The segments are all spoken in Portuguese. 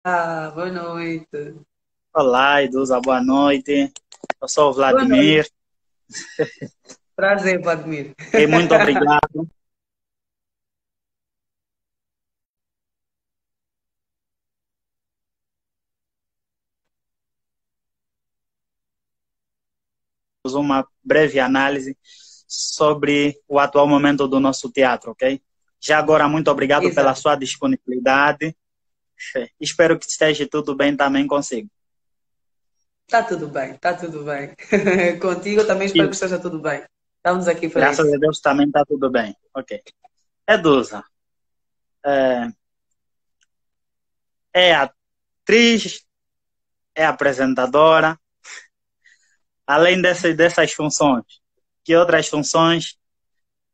Boa noite. Olá, Iduza, boa noite. Eu sou o Boa noite. Vladimir Prazer, Vladimir. e muito obrigado por uma breve análise sobre o atual momento do nosso teatro, ok? Já agora, muito obrigado pela Exato. sua disponibilidade. Espero que esteja tudo bem também consigo. Está tudo bem, está tudo bem. Contigo também E espero que esteja tudo bem. Estamos aqui para graças isso. a Deus também está tudo bem, ok? Eduza, é, é atriz, é apresentadora, além dessas funções, que outras funções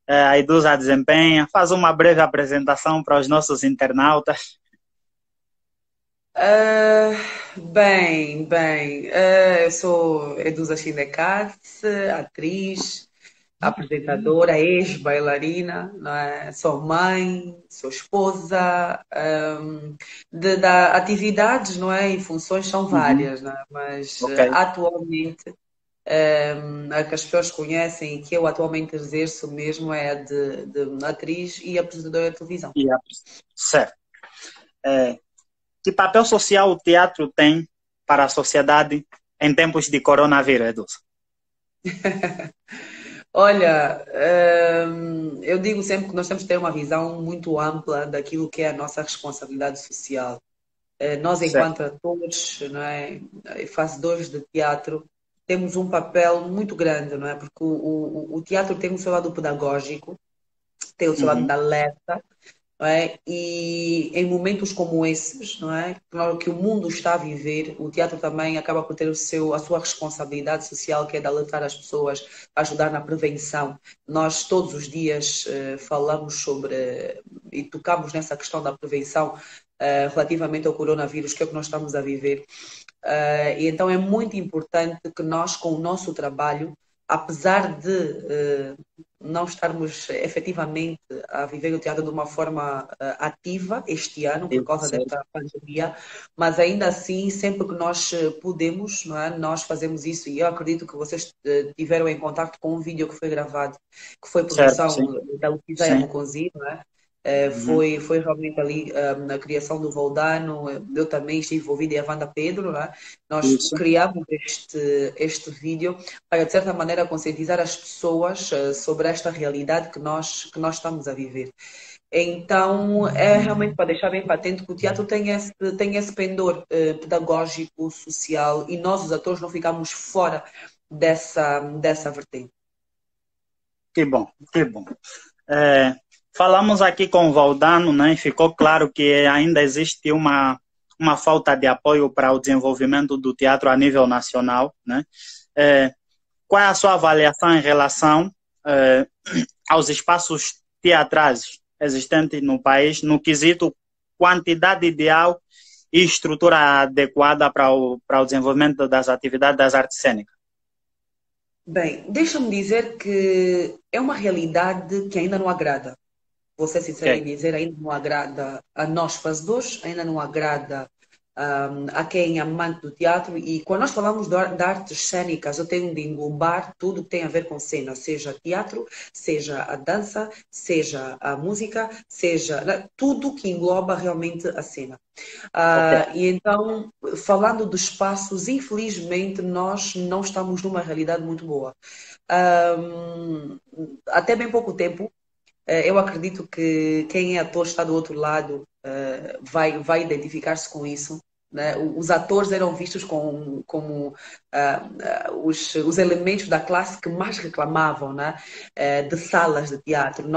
a Eduza desempenha? Faz uma breve apresentação para os nossos internautas. Ah, eu sou Eduza Shindekatse, atriz, apresentadora, ex-bailarina, não é? Sou mãe, sou esposa, atividades, não é? E funções são Uhum, várias, não é? Mas ok. atualmente a que as pessoas conhecem e que eu atualmente exerço mesmo é a de atriz e apresentadora de televisão. E certo. É, que papel social o teatro tem para a sociedade em tempos de coronavírus, Eduza? Olha, eu digo sempre que nós temos que ter uma visão muito ampla daquilo que é a nossa responsabilidade social. Nós, Certo. enquanto atores, não é, e fazedores de teatro, temos um papel muito grande, não é? Porque o teatro tem o seu lado pedagógico, tem o seu lado de Uhum, alerta, não é? E em momentos como esses, não é? Claro que o mundo está a viver, o teatro também acaba por ter a sua responsabilidade social, que é de alertar as pessoas, ajudar na prevenção. Nós todos os dias falamos sobre e tocamos nessa questão da prevenção relativamente ao coronavírus, que é o que nós estamos a viver. E então é muito importante que nós, com o nosso trabalho, apesar de não estarmos efetivamente a viver o teatro de uma forma ativa este ano, por causa certo. desta pandemia, mas ainda assim, sempre que nós podemos, não é, nós fazemos isso. E eu acredito que vocês tiveram em contato com um vídeo que foi gravado, que foi Certo, sim. produção da Luísa Sim. Yamokonzi, não é? Uhum, Foi realmente ali na criação do Voldano, eu também estive envolvida e a Wanda Pedro, né? Nós isso. criamos este vídeo para, de certa maneira, conscientizar as pessoas sobre esta realidade que nós estamos a viver. Então, é realmente para deixar bem patente que o teatro tem esse pendor pedagógico, social, e nós, os atores, não ficamos fora dessa vertente. Que bom, que bom. É, falamos aqui com o Valdano, né, e ficou claro que ainda existe uma falta de apoio para o desenvolvimento do teatro a nível nacional, né? É, qual é a sua avaliação em relação é, aos espaços teatrais existentes no país, no quesito quantidade ideal e estrutura adequada para o desenvolvimento das atividades das artes cênicas? Bem, deixa-me dizer que é uma realidade que ainda não agrada. Vou ser sincera em Ok. dizer, ainda não agrada a nós fazedores, ainda não agrada a quem é amante do teatro. E quando nós falamos de artes cênicas, eu tenho de englobar tudo que tem a ver com cena, seja teatro, seja a dança, seja a música, seja tudo que engloba realmente a cena. Ok. E então, falando dos espaços, infelizmente, nós não estamos numa realidade muito boa. Um, Até bem pouco tempo, eu acredito que quem é ator está do outro lado, vai identificar-se com isso. Né? Os atores eram vistos como os elementos da classe que mais reclamavam, né? De salas de teatro.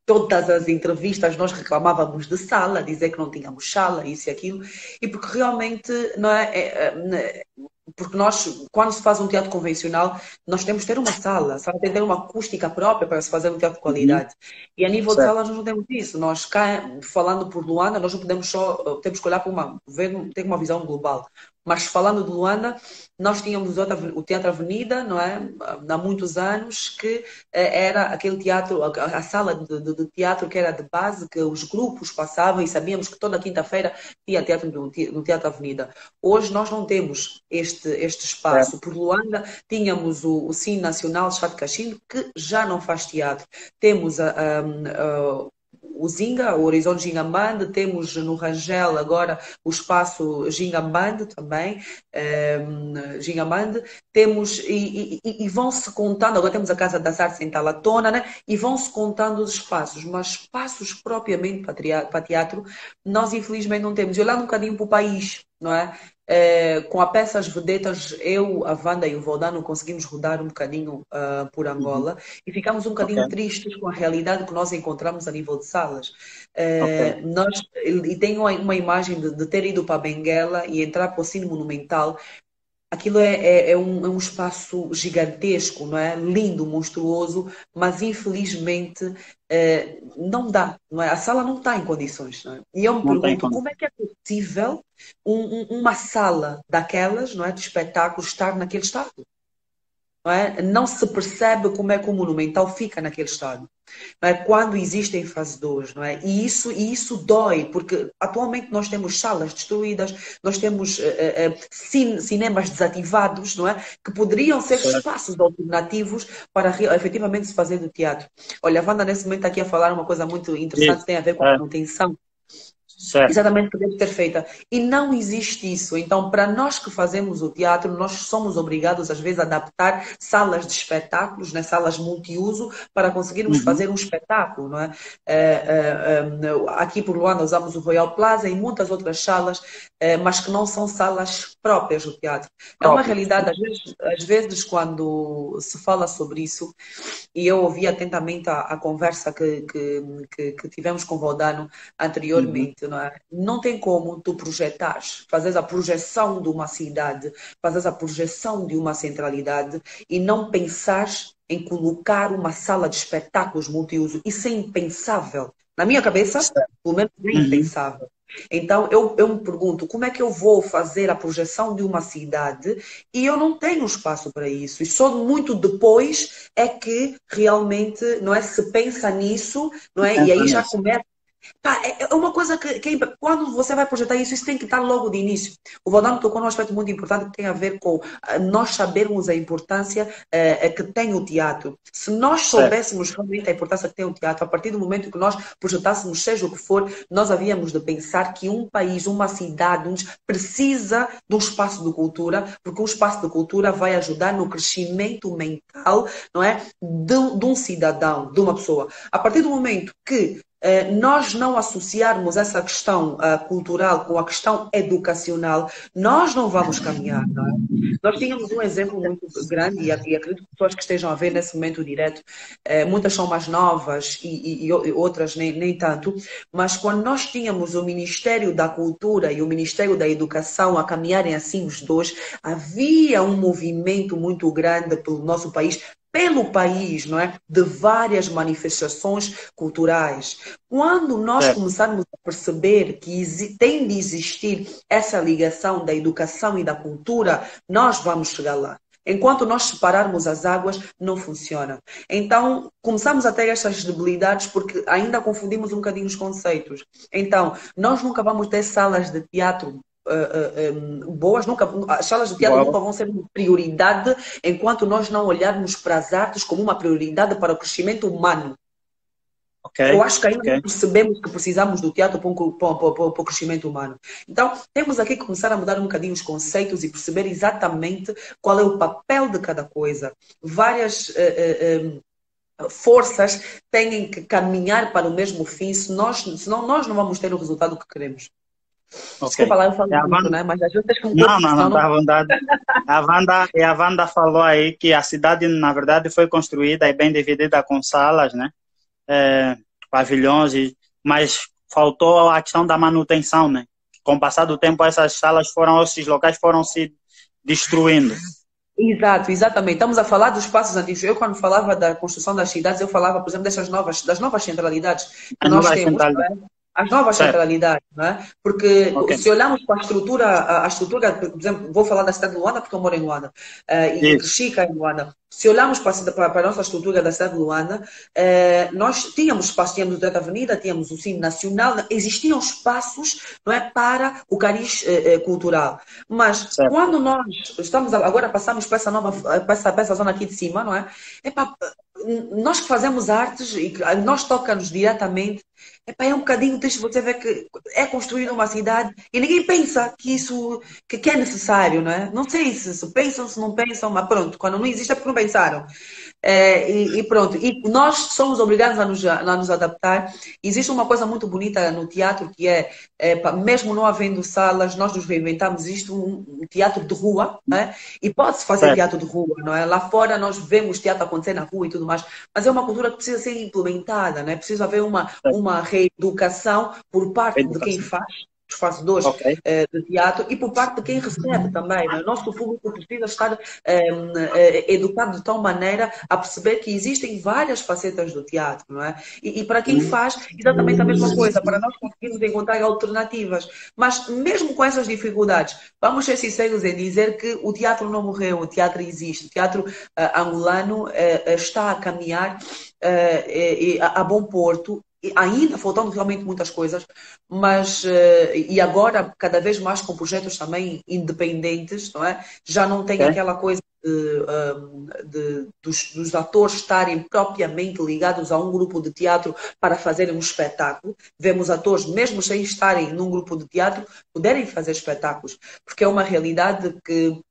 Todas as entrevistas nós reclamávamos de sala, dizer que não tínhamos sala, isso e aquilo, e porque realmente não é, porque nós, quando se faz um teatro convencional, nós temos que ter uma sala. A sala tem que ter uma acústica própria para se fazer um teatro de Uhum. qualidade. E a nível de Certo. salas nós não temos isso. Nós cá, falando por Luanda, nós não podemos só, temos que olhar para ter uma visão global. Mas falando de Luanda, nós tínhamos o Teatro Avenida, não é? Há muitos anos, que era aquele teatro, a sala de teatro que era de base, que os grupos passavam e sabíamos que toda quinta-feira tinha teatro no Teatro Avenida. Hoje nós não temos este Certo. espaço. Por Luanda, tínhamos o Cine Nacional de Chá de Cachimbo, que já não faz teatro. Temos o Zinga, o Horizonte Gingambande, temos no Rangel agora o espaço Gingambande também, Gingambande, temos, e vão-se contando, agora temos a Casa das Artes em Talatona, né? E vão-se contando os espaços, mas espaços propriamente para teatro, nós infelizmente não temos. E olhando um bocadinho para o país, não é? Com a peça As Vedetas, eu, a Wanda e o Valdano conseguimos rodar um bocadinho por Uhum. Angola e ficámos um Ok, bocadinho tristes com a realidade que nós encontramos a nível de salas. ok. E tenho uma imagem de ter ido para Benguela e entrar para o Cine Monumental. Aquilo é um espaço gigantesco, não é? Lindo, monstruoso, mas infelizmente não dá, não é? A sala não está em condições, não é? E eu me Não tem pergunto como. como é que é possível uma sala daquelas, não é, de espetáculo estar naquele estado? Não é? Não se percebe como é que o Monumental fica naquele estado. Não é? Quando existem fazedores, não é? E isso dói, porque atualmente nós temos salas destruídas, nós temos cinemas desativados, não é? Que poderiam ser Certo. espaços alternativos para efetivamente se fazer do teatro. Olha, a Wanda nesse momento está aqui a falar uma coisa muito interessante, Isso. que tem a ver com a É, manutenção. certo. Exatamente, que deve ser feita. E não existe isso. Então, para nós que fazemos o teatro, nós somos obrigados, às vezes, a adaptar salas de espetáculos, né, salas multiuso, para conseguirmos Uhum. fazer um espetáculo. Não é? Aqui por Luanda usamos o Royal Plaza e muitas outras salas, mas que não são salas próprias do teatro. É uma Próprios. realidade, às vezes, quando se fala sobre isso, e eu ouvi atentamente a conversa que tivemos com o Valdano Uhum. anteriormente, não é? Não tem como tu projetares, fazeres a projeção de uma cidade, fazeres a projeção de uma centralidade e não pensares em colocar uma sala de espetáculos multiuso. Isso é impensável. Na minha cabeça, Certo. pelo menos é Uhum. impensável. Então, eu me pergunto, como é que eu vou fazer a projeção de uma cidade e eu não tenho espaço para isso? E só muito depois é que realmente, não é, se pensa nisso, não é? E Pensa aí já nisso. começa. Pá, é uma coisa quando você vai projetar isso, isso tem que estar logo de início. O Valdano tocou num aspecto muito importante que tem a ver com nós sabermos a importância que tem o teatro. Se nós Certo. soubéssemos realmente a importância que tem o teatro, a partir do momento que nós projetássemos, seja o que for, nós havíamos de pensar que um país, uma cidade, precisa de um espaço de cultura, porque um espaço de cultura vai ajudar no crescimento mental, não é? De um cidadão, de uma pessoa. A partir do momento que nós não associarmos essa questão cultural com a questão educacional, nós não vamos caminhar. Não é? Nós tínhamos um exemplo muito grande, e acredito que pessoas que estejam a ver nesse momento direto, muitas são mais novas e outras nem tanto, mas quando nós tínhamos o Ministério da Cultura e o Ministério da Educação a caminharem assim os dois, havia um movimento muito grande pelo nosso país, pelo país, não é? De várias manifestações culturais. Quando nós Certo. começarmos a perceber que tem de existir essa ligação da educação e da cultura, nós vamos chegar lá. Enquanto nós separarmos as águas, não funciona. Então, começamos a ter estas debilidades porque ainda confundimos um bocadinho os conceitos. Então, nós nunca vamos ter salas de teatro boas, as salas de teatro Boa. nunca vão ser uma prioridade enquanto nós não olharmos para as artes como uma prioridade para o crescimento humano. Ok. Eu acho que ainda Ok. não percebemos que precisamos do teatro para o crescimento humano. Então, temos aqui que começar a mudar um bocadinho os conceitos e perceber exatamente qual é o papel de cada coisa. Várias forças têm que caminhar para o mesmo fim, senão nós não vamos ter o resultado que queremos. Ok. Desculpa lá, eu falo É a muito, Wanda... né? Mas às vezes tens que me Não, cortar, não, não, senão está não. à vontade. A Wanda falou aí que a cidade, na verdade, foi construída e bem dividida com salas, né? Pavilhões, mas faltou a questão da manutenção, né? Com o passar do tempo, esses locais foram se destruindo. Exato, exatamente. Estamos a falar dos espaços antigos. Eu, quando falava da construção das cidades, eu falava, por exemplo, das novas centralidades que A nós nova temos, central. não é? As novas Certo. centralidades, não é? Porque Ok. se olharmos para a estrutura, por exemplo, vou falar da cidade de Luanda, porque eu moro em Luanda, e Isso. cresci cá em Luanda. Se olharmos para a nossa estrutura da cidade de Luanda, nós tínhamos espaço, tínhamos o Direito à Avenida, tínhamos o Cine Nacional, existiam espaços, não é, para o cariz cultural. Mas Certo. quando nós agora passamos para essa zona aqui de cima, não é? Epá, nós que fazemos artes e que nós toca-nos diretamente, epá, é um bocadinho triste você ver que é construída uma cidade e ninguém pensa que isso que é necessário, não é? Não sei se pensam, se não pensam, mas pronto, quando não existe é porque não pensaram. E pronto, e nós somos obrigados a nos adaptar. Existe uma coisa muito bonita no teatro que mesmo não havendo salas, nós nos reinventamos. Existe um teatro de rua, né? E pode-se fazer Certo. teatro de rua, não é? Lá fora nós vemos teatro acontecer na rua e tudo mais, mas é uma cultura que precisa ser implementada, né? Precisa haver Certo. uma reeducação por parte de quem Educação. faz, os fazedores Ok. de teatro, e por parte de quem recebe também, né? O nosso público precisa estar educado de tal maneira a perceber que existem várias facetas do teatro, não é? E para quem faz, exatamente a mesma coisa, para nós conseguirmos encontrar alternativas. Mas mesmo com essas dificuldades, vamos ser sinceros em dizer que o teatro não morreu, o teatro existe. O teatro angolano está a caminhar a bom porto, ainda faltando realmente muitas coisas, mas e agora cada vez mais com projetos também independentes, não é? Já não tem Ok. aquela coisa dos atores estarem propriamente ligados a um grupo de teatro para fazerem um espetáculo. Vemos atores, mesmo sem estarem num grupo de teatro, poderem fazer espetáculos, porque é uma realidade que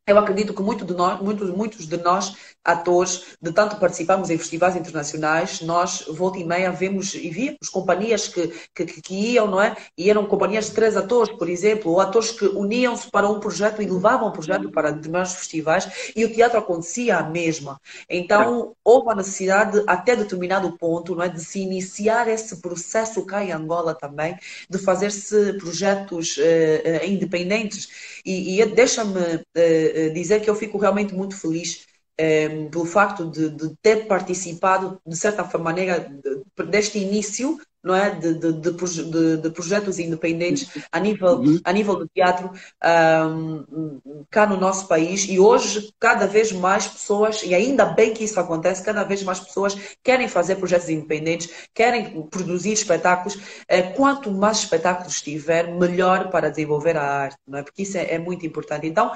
eu acredito que muitos de nós, atores, de tanto participarmos em festivais internacionais, nós, volta e meia, vemos e víamos companhias que iam, não é? E eram companhias de 3 atores, por exemplo, ou atores que uniam-se para um projeto e levavam o projeto para determinados festivais, e o teatro acontecia a mesma. Então, houve a necessidade, até determinado ponto, não é? De se iniciar esse processo cá em Angola também, de fazer-se projetos independentes. E deixa-me dizer que eu fico realmente muito feliz pelo facto de ter participado, de certa maneira, deste início, não é? De projetos independentes Uhum. a nível de teatro cá no nosso país. E hoje, cada vez mais pessoas, e ainda bem que isso acontece, cada vez mais pessoas querem fazer projetos independentes, querem produzir espetáculos. Quanto mais espetáculos tiver, melhor para desenvolver a arte, não é? Porque isso é muito importante. Então,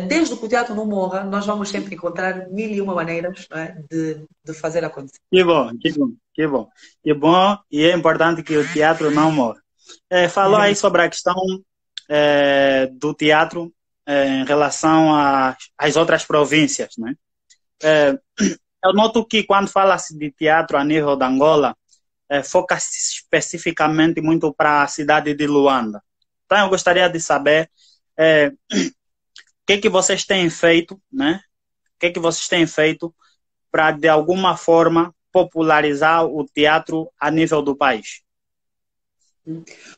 desde que o teatro não morra, nós vamos sempre encontrar mil e uma maneiras, não é? de fazer acontecer. Que bom, que bom, que bom. Que bom, e é importante que o teatro não morra. Falou aí sobre a questão do teatro em relação às outras províncias, né? Eu noto que quando fala-se de teatro a nível de Angola, foca-se especificamente muito para a cidade de Luanda. Então eu gostaria de saber o que vocês têm feito, né? O que vocês têm feito para, de alguma forma, popularizar o teatro a nível do país?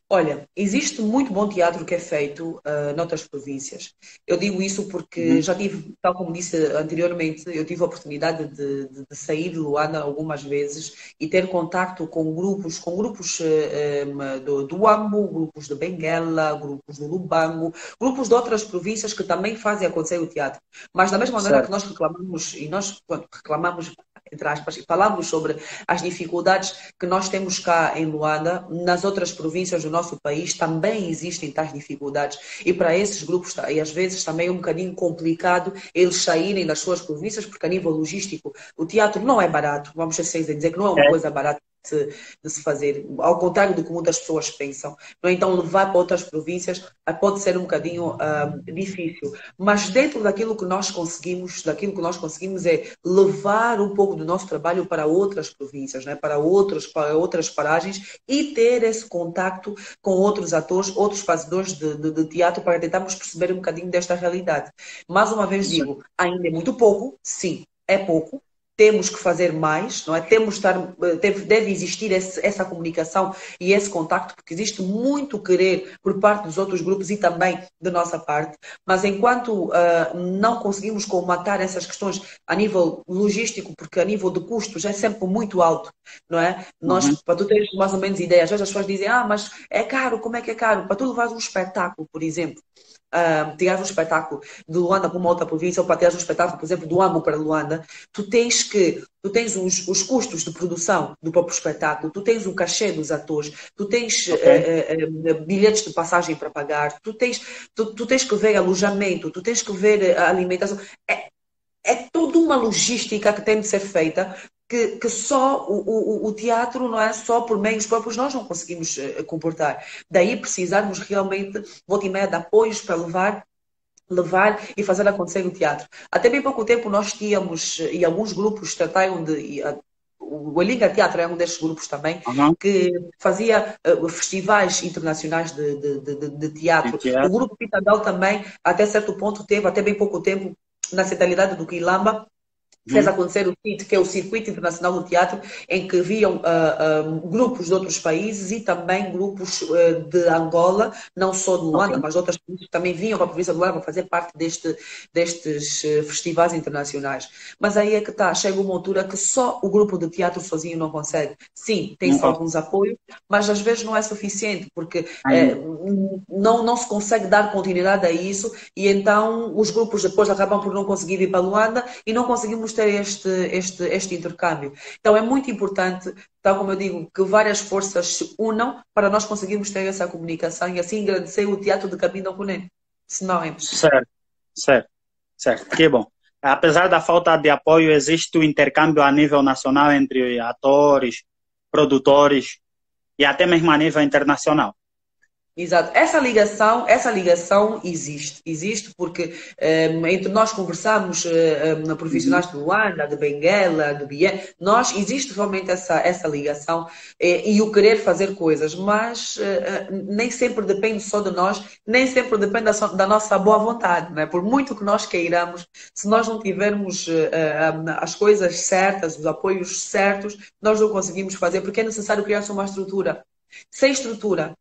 Olha, existe muito bom teatro que é feito noutras províncias. Eu digo isso porque Uhum. já tive, tal como disse anteriormente, eu tive a oportunidade de sair de Luanda algumas vezes e ter contacto com grupos do Ambo, grupos de Benguela, grupos do Lubango, grupos de outras províncias que também fazem acontecer o teatro. Mas da mesma maneira que Certo. nós reclamamos, e nós pronto, reclamamos, entre aspas, e falamos sobre as dificuldades que nós temos cá em Luanda, nas outras províncias do nosso país também existem tais dificuldades. E para esses grupos, e às vezes também é um bocadinho complicado eles saírem das suas províncias, porque a nível logístico o teatro não é barato, vamos ser sinceros em dizer que não é uma coisa barata de se fazer, ao contrário do que muitas pessoas pensam. Então, levar para outras províncias pode ser um bocadinho difícil. Mas dentro daquilo que nós conseguimos, é levar um pouco do nosso trabalho para outras províncias, né? Para outras paragens e ter esse contacto com outros atores, outros fazedores de teatro para tentarmos perceber um bocadinho desta realidade. Mais uma vez digo, ainda é muito pouco, sim, é pouco. temos que fazer mais, não é? Deve existir essa comunicação e esse contacto, porque existe muito querer por parte dos outros grupos e também da nossa parte, mas enquanto não conseguimos colmatar essas questões a nível logístico, porque a nível de custos é sempre muito alto, não é? Nós, Uhum. para tu teres mais ou menos ideia, às vezes as pessoas dizem, mas é caro, como é que é caro? Para tu levares um espetáculo, por exemplo, tirares um espetáculo de Luanda para uma outra província, ou para tirares um espetáculo, por exemplo, do Ambo para Luanda, tu tens os custos de produção do próprio espetáculo, tu tens o cachê dos atores, tu tens Ok. bilhetes de passagem para pagar, tu tens que ver alojamento, tu tens que ver a alimentação. É toda uma logística que tem de ser feita que só o teatro, não é só por meios próprios, nós não conseguimos comportar. Daí precisarmos realmente, volta e meia, de apoios para levar e fazer acontecer o teatro. Até bem pouco tempo nós tínhamos, e alguns grupos trataram o Elinga Teatro é um destes grupos também, Uhum. que fazia festivais internacionais de De teatro. O teatro. grupo Pitadel também, até certo ponto, teve, até bem pouco tempo, na centralidade do Quilamba, fez Uhum. acontecer o CIT, que é o Circuito Internacional do Teatro, em que viam grupos de outros países e também grupos de Angola, não só de Ok. Luanda, mas de outras províncias que também vinham para a província de Luanda para fazer parte destes festivais internacionais. Mas aí é que está, chega uma altura que só o grupo de teatro sozinho não consegue. Sim, Não tem-se consigo alguns apoios, mas às vezes não é suficiente, porque ainda. não se consegue dar continuidade a isso e então os grupos depois acabam por não conseguir ir para Luanda e não conseguimos ter este intercâmbio. Então é muito importante, tal como eu digo, que várias forças se unam para nós conseguirmos ter essa comunicação e assim agradecer o teatro de Cabinda Cunene. Senão é impossível. Certo, certo, certo. Que bom. Apesar da falta de apoio, existe o intercâmbio a nível nacional entre atores, produtores e até mesmo a nível internacional. Exato. Essa ligação existe porque entre nós conversamos Uhum. profissionais de Luanda, de Benguela, de Bié, existe realmente essa ligação e o querer fazer coisas, mas nem sempre depende só de nós, nem sempre depende da nossa boa vontade, não é? Por muito que nós queiramos, se nós não tivermos as coisas certas, os apoios certos, nós não conseguimos fazer, porque é necessário criar-se uma estrutura. Sem estrutura,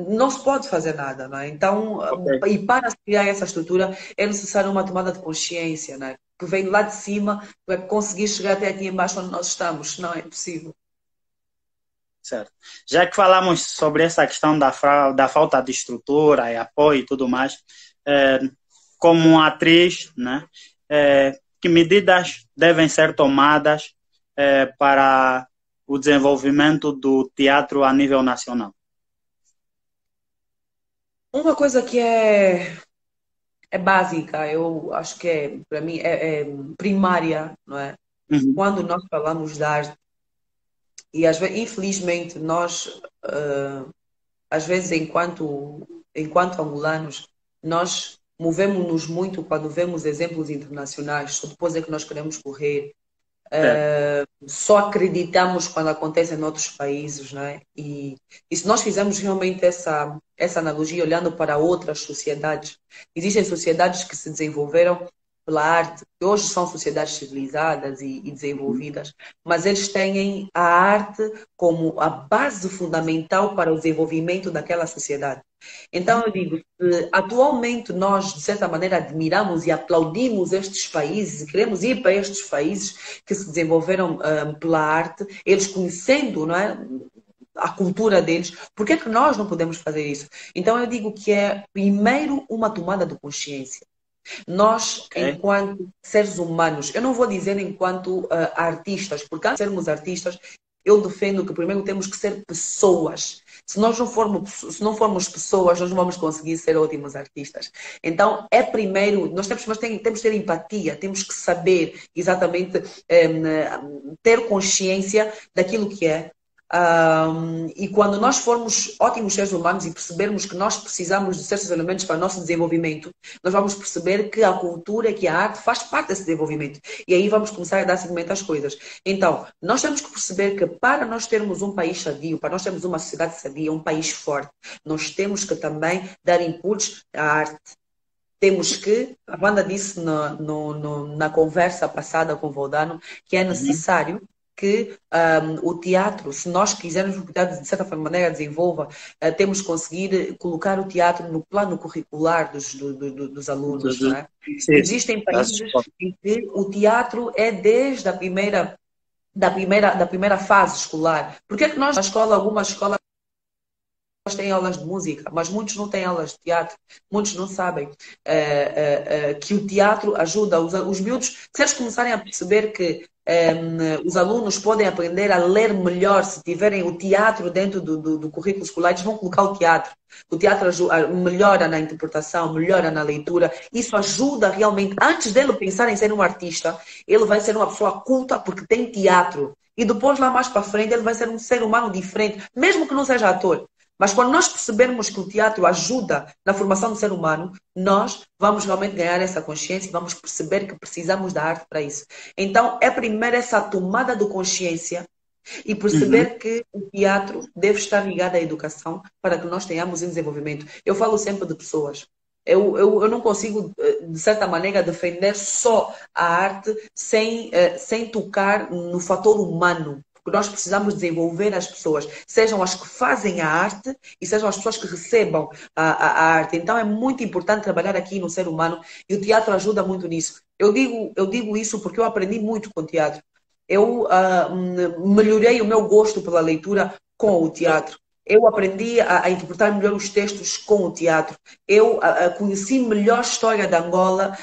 não se pode fazer nada, não é? Então, Ok, e para se criar essa estrutura é necessário uma tomada de consciência, não é? Que vem lá de cima para conseguir chegar até aqui embaixo onde nós estamos, não é possível. certo. Já que falamos sobre essa questão da falta de estrutura e apoio e tudo mais, eh, como atriz, né, que medidas devem ser tomadas para o desenvolvimento do teatro a nível nacional? Uma coisa que é básica, eu acho que para mim, é primária, não é? Uhum. Quando nós falamos de arte, e às vezes, infelizmente, nós, às vezes, enquanto angolanos, nós movemos-nos muito quando vemos exemplos internacionais, só depois é que nós queremos correr. Certo. Só acreditamos quando acontece em outros países, não é? E se nós fizermos realmente essa analogia olhando para outras sociedades, existem sociedades que se desenvolveram pela arte, que hoje são sociedades civilizadas e desenvolvidas, mas eles têm a arte como a base fundamental para o desenvolvimento daquela sociedade. Então, eu digo, se atualmente nós, de certa maneira, admiramos e aplaudimos estes países e queremos ir para estes países que se desenvolveram pela arte, eles conhecendo, não é, a cultura deles, por que é que nós não podemos fazer isso? Então, eu digo que é, primeiro, uma tomada de consciência. Nós, Ok. enquanto seres humanos, eu não vou dizer enquanto artistas, porque antes de sermos artistas, eu defendo que primeiro temos que ser pessoas. Se não formos pessoas, nós não vamos conseguir ser ótimos artistas. Então, é primeiro, temos que ter empatia, temos que saber exatamente, ter consciência daquilo que é. E quando nós formos ótimos seres humanos e percebermos que nós precisamos de certos elementos para o nosso desenvolvimento, nós vamos perceber que a cultura, que a arte faz parte desse desenvolvimento. E aí vamos começar a dar seguimento às coisas. Então, nós temos que perceber que para nós termos um país sadio, para nós termos uma sociedade sadia, um país forte, nós temos que também dar impulsos à arte. temos que, a Wanda disse na conversa passada com o Valdano, que é Uhum. necessário que o teatro, se nós quisermos que o teatro de certa maneira desenvolva, temos que conseguir colocar o teatro no plano curricular dos alunos, não é? Sim, sim. Existem Das países escolas. em que o teatro é desde a primeira fase escolar. Por que é que nós na escola, algumas escolas têm aulas de música, mas muitos não têm aulas de teatro, muitos não sabem que o teatro ajuda os miúdos, se eles começarem a perceber que os alunos podem aprender a ler melhor se tiverem o teatro dentro do currículo escolar, eles vão colocar o teatro. O teatro melhora na interpretação, melhora na leitura, isso ajuda realmente, antes dele pensar em ser um artista, ele vai ser uma pessoa culta porque tem teatro. E depois, lá mais para frente, ele vai ser um ser humano diferente, mesmo que não seja ator. Mas quando nós percebermos que o teatro ajuda na formação do ser humano, nós vamos realmente ganhar essa consciência e vamos perceber que precisamos da arte para isso. Então, é primeiro essa tomada de consciência e Uhum. perceber que o teatro deve estar ligado à educação para que nós tenhamos um desenvolvimento. Eu falo sempre de pessoas. Eu não consigo, de certa maneira, defender só a arte sem tocar no fator humano. Porque nós precisamos desenvolver as pessoas, sejam as que fazem a arte e sejam as pessoas que recebam a arte. Então é muito importante trabalhar aqui no ser humano e o teatro ajuda muito nisso. Eu digo isso porque eu aprendi muito com o teatro. Eu melhorei o meu gosto pela leitura com o teatro. Eu aprendi a interpretar melhor os textos com o teatro. Eu conheci melhor a história de Angola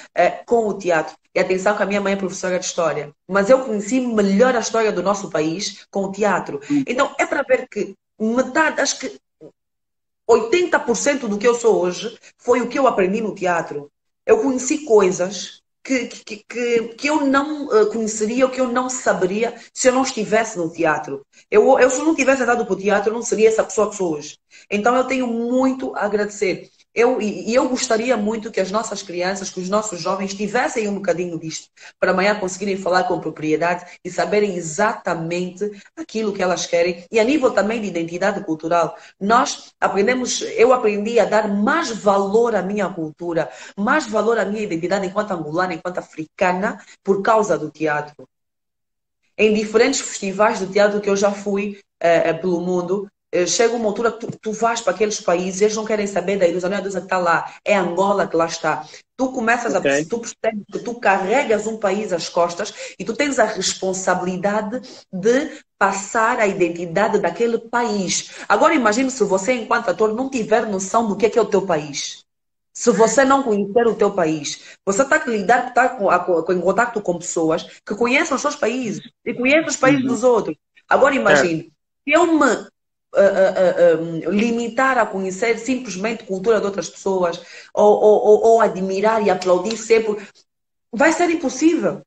com o teatro. E atenção que a minha mãe é professora de história. Mas eu conheci melhor a história do nosso país com o teatro. Então é para ver que metade, acho que 80% do que eu sou hoje foi o que eu aprendi no teatro. Eu conheci coisas que eu não conheceria ou que eu não saberia se eu não estivesse no teatro. Eu se eu não tivesse andado para o teatro, eu não seria essa pessoa que sou hoje. Então eu tenho muito a agradecer. Eu gostaria muito que as nossas crianças, que os nossos jovens tivessem um bocadinho disto, para amanhã conseguirem falar com propriedade e saberem exatamente aquilo que elas querem, e a nível também de identidade cultural. Eu aprendi a dar mais valor à minha cultura, mais valor à minha identidade enquanto angolana, enquanto africana, por causa do teatro. Em diferentes festivais de teatro que eu já fui pelo mundo, chega uma altura que tu vais para aqueles países, eles não querem saber da idosa, não é a idosa que está lá, é Angola que lá está. Ok. Tu percebes que tu carregas um país às costas e tu tens a responsabilidade de passar a identidade daquele país. Agora imagine se você, enquanto ator, não tiver noção do que é o teu país. Se você não conhecer o teu país, você está a lidar, está em contato com pessoas que conhecem os seus países e conhecem os países Uhum. dos outros. Agora Certo. imagine, se eu me limitar a conhecer simplesmente cultura de outras pessoas ou admirar e aplaudir sempre, vai ser impossível.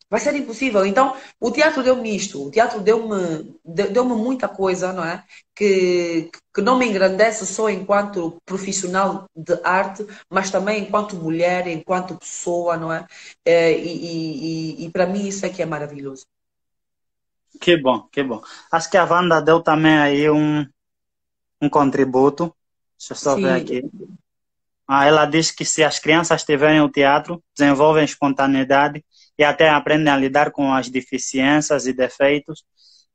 Vai ser impossível. Então, o teatro deu-me isto. O teatro deu-me muita coisa, não é? Que não me engrandece só enquanto profissional de arte, mas também enquanto mulher, enquanto pessoa, não é? E para mim isso é que é maravilhoso. Que bom, que bom. Acho que a Wanda deu também aí um contributo. Deixa eu só ver Sim, aqui. Ela diz que se as crianças tiverem o teatro, desenvolvem espontaneidade e até aprendem a lidar com as deficiências e defeitos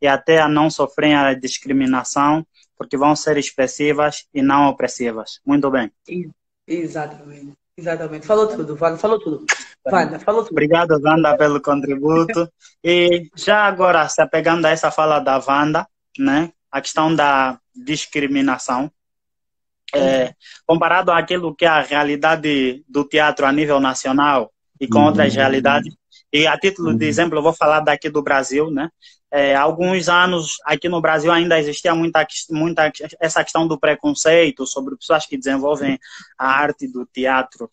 e até a não sofrerem a discriminação, porque vão ser expressivas e não opressivas. Muito bem. exatamente. Exatamente. Falou tudo, Wanda. Falou tudo. Wanda, falou tudo. Obrigado, Wanda, pelo contributo. E já agora, se apegando a essa fala da Wanda, né, a questão da discriminação, Uhum. comparado àquilo que é a realidade do teatro a nível nacional e com outras realidades. E a título de exemplo, eu vou falar daqui do Brasil, né? Há alguns anos aqui no Brasil ainda existia muita essa questão do preconceito sobre pessoas que desenvolvem a arte do teatro,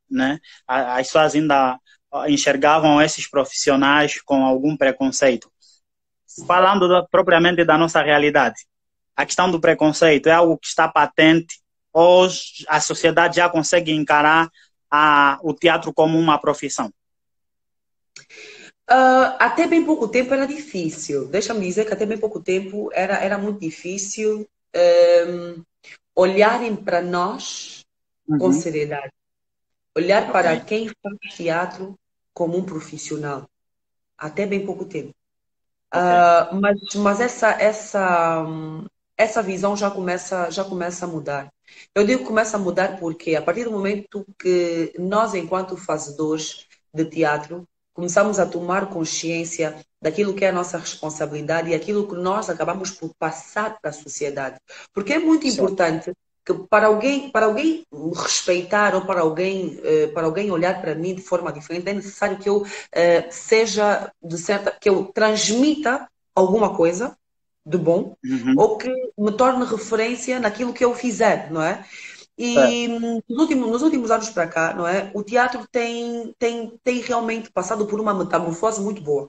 né? As pessoas ainda enxergavam esses profissionais com algum preconceito. Falando propriamente da nossa realidade, a questão do preconceito é algo que está patente ou a sociedade já consegue encarar o teatro como uma profissão? Até bem pouco tempo era difícil. Deixa-me dizer que até bem pouco tempo era muito difícil olharem para nós com Uhum. seriedade. Olhar Ok. para quem faz teatro como um profissional, até bem pouco tempo. Ok. Mas essa visão já começa a mudar. Eu digo que começa a mudar porque a partir do momento que nós, enquanto fazedores de teatro, começamos a tomar consciência daquilo que é a nossa responsabilidade e aquilo que nós acabamos por passar para a sociedade. Porque é muito Certo. importante que para alguém me respeitar ou para alguém olhar para mim de forma diferente, é necessário que eu seja de certa, que eu transmita alguma coisa de bom Uhum. ou que me torne referência naquilo que eu fizer, não é? Certo. E nos últimos anos para cá, não é? O teatro tem realmente passado por uma metamorfose muito boa,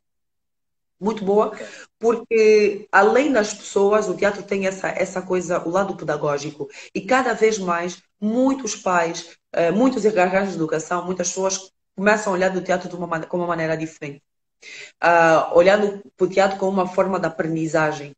Ok. porque além das pessoas, o teatro tem essa coisa, o lado pedagógico. E cada vez mais, muitos pais, muitos encarregados de educação, muitas pessoas começam a olhar do teatro com uma maneira diferente. Olhando para o teatro como uma forma de aprendizagem.